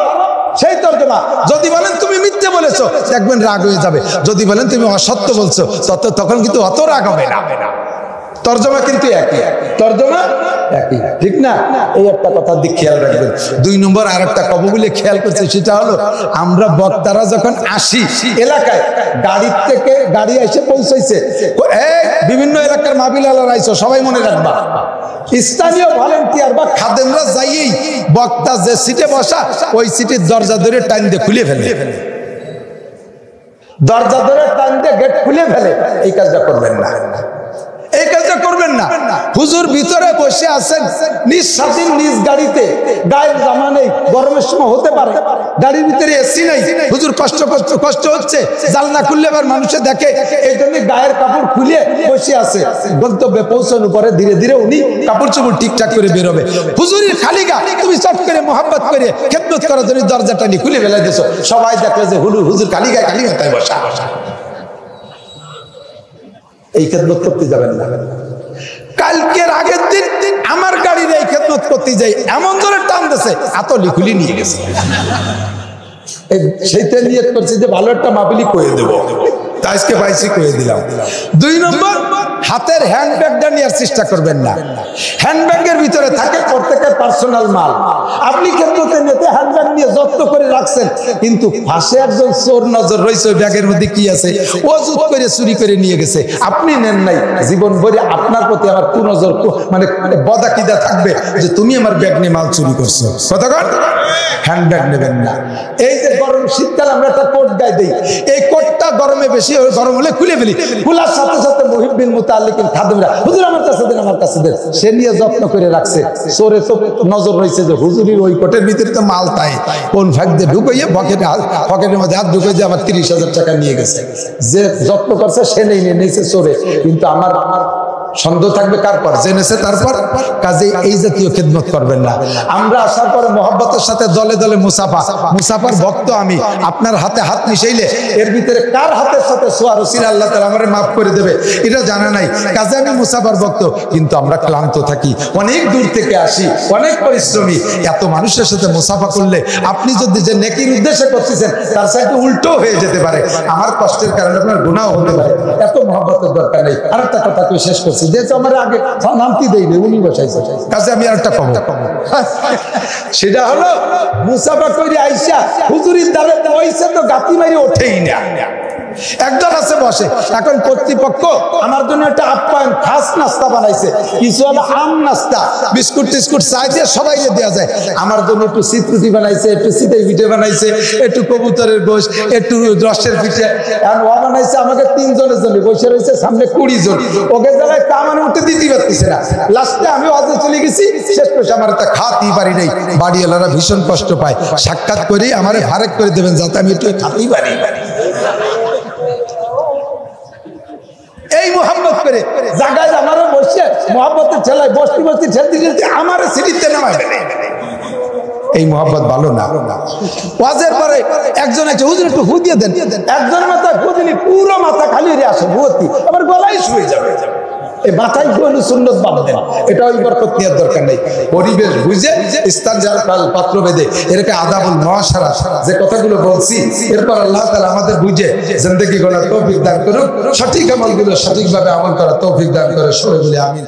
সেই তর্জমা। যদি বলেন তুমি মিথ্যে বলেছো, দেখবেন রাগ হয়ে যাবে। যদি বলেন তুমি অসত্য বলছো, তখন কিন্তু অত রাগ হবে না। তর্জমা কিন্তু একই, তর্জমা একই, ঠিক না? এই একটা কথা দিক খেয়াল রাখবেন। 2 নম্বর আর একটা কব বলে খেয়াল করছে, সেটা হলো আমরা বক্তারা যখন আসি এলাকায়, গাড়ির থেকে গাড়ি এসে পৌঁছাইছে, বিভিন্ন এলাকার মাহফিলালারা আইছো, সবাই মনে রাখবা, স্থানীয় ভলান্টিয়ার বা খাদেমরা যাইয়েই বক্তা যে সিটে বসা, ওই সিটের দরজা ধরে টাইম দিয়ে খুলে ফেলে, দরজা ধরে টাইম দিয়ে গেট খুলে ফেলে। এই কাজটা করবেন না, এই কাজটা কাজটা করবেন না। হুজুর ভিতরে বসে আছেন নিজ স্বাধীন নিজ গাড়িতে, গায়ের জামা নেই, গরমের সময় হতে পারে, গাড়ির ভিতরে এসি নাই, হুজুর কষ্ট হচ্ছে, জানলা খুললে আবার মানুষে দেখে, এই জন্য গায়ের কাপড় খুলে বসে আছে। গন্তব্যে পৌঁছানোর পরে ধীরে ধীরে উনি কাপড় চোপড় ঠিকঠাক করে বেরোবে। হুজুরের খালি গা তুমি চট করে মোহাব্বত করে খেদমত করার জন্য দরজাটা নিয়ে খুলে ফেলে দিছো, সবাই দেখলে যে হুজুর খালি গায়ে খালি মাথায় বসা। এই খেদমত করতে যাবেন না। কালকের আগের দিন আমার গাড়ির এই খেদমত করতে যাই, এমন ধরে টান দিয়েছে এত লিখুলি নিয়ে গেছে, সেইটা নিয়ত করছি যে ভালো একটা মাহফিলি করে দেবো, আজকে পাইছি করে দিলাম। 2 নম্বর, হাতের হ্যান্ডব্যাগটা নেওয়ার চেষ্টা করবেন না। হ্যান্ডব্যাগের ভিতরে থাকে প্রত্যেকের পার্সোনাল মাল। আপনি খেদমতে নিতে হ্যান্ডব্যাগ নিয়ে যত্ন করে রাখছেন, কিন্তু পাশে একজন চোর নজর রয়েছে ওই ব্যাগের মধ্যে কি আছে, ও জুত করে চুরি করে নিয়ে গেছে, আপনি নেন নাই। জীবন ভরে আপনার প্রতি আমার কুনজর, মানে বদাকিদা থাকবে যে তুমি আমার ব্যাগ নিয়ে মাল চুরি করছো। কতক্ষণ হ্যান্ডব্যাগ নেবেন না। এই যে গরম শীতকাল আমরা একটা কোট গায়ে দিই, এই কোটটা গরমে বেশি গরম হলে খুলে ফেলি, খোলার সাথে সাথে মুহিব্বিন মুতাআল্লিকিন খাদেমরা হুজুর আমার কাছে দেন, আমার কাছে দেন, সে নিয়ে যত্ন করে রাখছে। চোরে তো নজর রয়েছে যে হুজুরির ওই কোটের ভিতরে তো মাল তাই, কোন ফাঁক দিয়ে ঢুকাইয়ে পকেটের মধ্যে হাত ঢুকে দিয়ে আমার 30,000 টাকা নিয়ে গেছে। যে যত্ন করছে সে নিয়েছে চোরে, কিন্তু আমার সন্দেহ থাকবে কার পর, জেনেছে তারপর। কাজে এই জাতীয় খেদমত করবেন না। আমরা আসার পরে মহব্বতের সাথে দলে দলে মুসাফার ভক্ত আমি, আপনার হাতে হাত মিশাইলে এর ভিতরে কার হাতের সাথে সোয়া রসিল আল্লাহ তাআলা আমারে মাফ করে দেবে এটা জানা নাই। কাজে আমি মুসাফার ভক্ত, কিন্তু আমরা ক্লান্ত থাকি, অনেক দূর থেকে আসি, অনেক পরিশ্রমী। এত মানুষের সাথে মুসাফা করলে আপনি যদি যে নেকির উদ্দেশ্যে করতেছেন তার সাথে উল্টো হয়ে যেতে পারে, আমার কষ্টের কারণে আপনার গুনাহ হতে পারে। এত মহব্বতের দরকার নেই। আর একটা কথা তুই শেষ করছি, যেহেতু আমার আগে নামটি দেয়নি, উনি বসাইছে, কাজে আমি আর একটা কম, সেটা হলো মুসাফা করে আইসা হুজুরির দ্বারে পয়সা তো গাতি মারি ওঠেই না। একদল আছে বসে, এখন কর্তৃপক্ষ আমার জন্য একটা আপ্যায়ন খাস নাস্তা বানাইছে, কিছু হলো আম নাস্তা, বিস্কুট টিস্কুট চাই দিয়ে সবাই দেওয়া যায়, আমার জন্য একটু সিটরুটি বানাইছে, একটু সিটাই পিঠে বানাইছে, একটু কবুতরের গোশ, একটু রসের পিঠে, এখন ও বানাইছে আমাকে 3 জনের জন্য, বসে রয়েছে সামনে 20 জন, ওকে জ্বালায় তা মানে উঠে দিতে পারতেছে না। লাস্টে আমি ওয়াজে চলে গেছি, শেষ করে আমার তা খাতেই পারি নাই। বাড়িওয়ালারা ভীষণ কষ্ট পায়, সাক্ষাৎ করে আমারে ভারেক করে দেবেন যাতে আমি একটু খাতেই পারি। এই মোহাম্মত করে জায়গায় আমারও বসে মোহাম্মতের ছেলায় বস্তি ঠেলতে আমার সিঁড়িতে নামায় ফেলে। এই মোহাম্মত ভালো না। ওয়াজের পরে একজন আছে হুজুর একটু হু দিয়ে দেন, একজন মাথা হু দিলি পুরো মাথা খালি হয়ে আসে, ভর্তি আমার গলায় শুয়ে যাবে। এই মাথায় সুন্নত বাদ দেন, এটা ওই বরকত নেওয়ার দরকার নেই। পরিবেশ বুঝে স্থান পাত্র বেঁধে এরকে আদাবুল মুআশারা যে কথাগুলো বলছি, এরপর আল্লাহ তাআলা আমাদের বুঝে জিন্দেগি গড়ার তৌফিক দান করুন, সঠিক আমলগুলো সঠিকভাবে আমল করার তৌফিক দান করে সবাই বলে আমিন।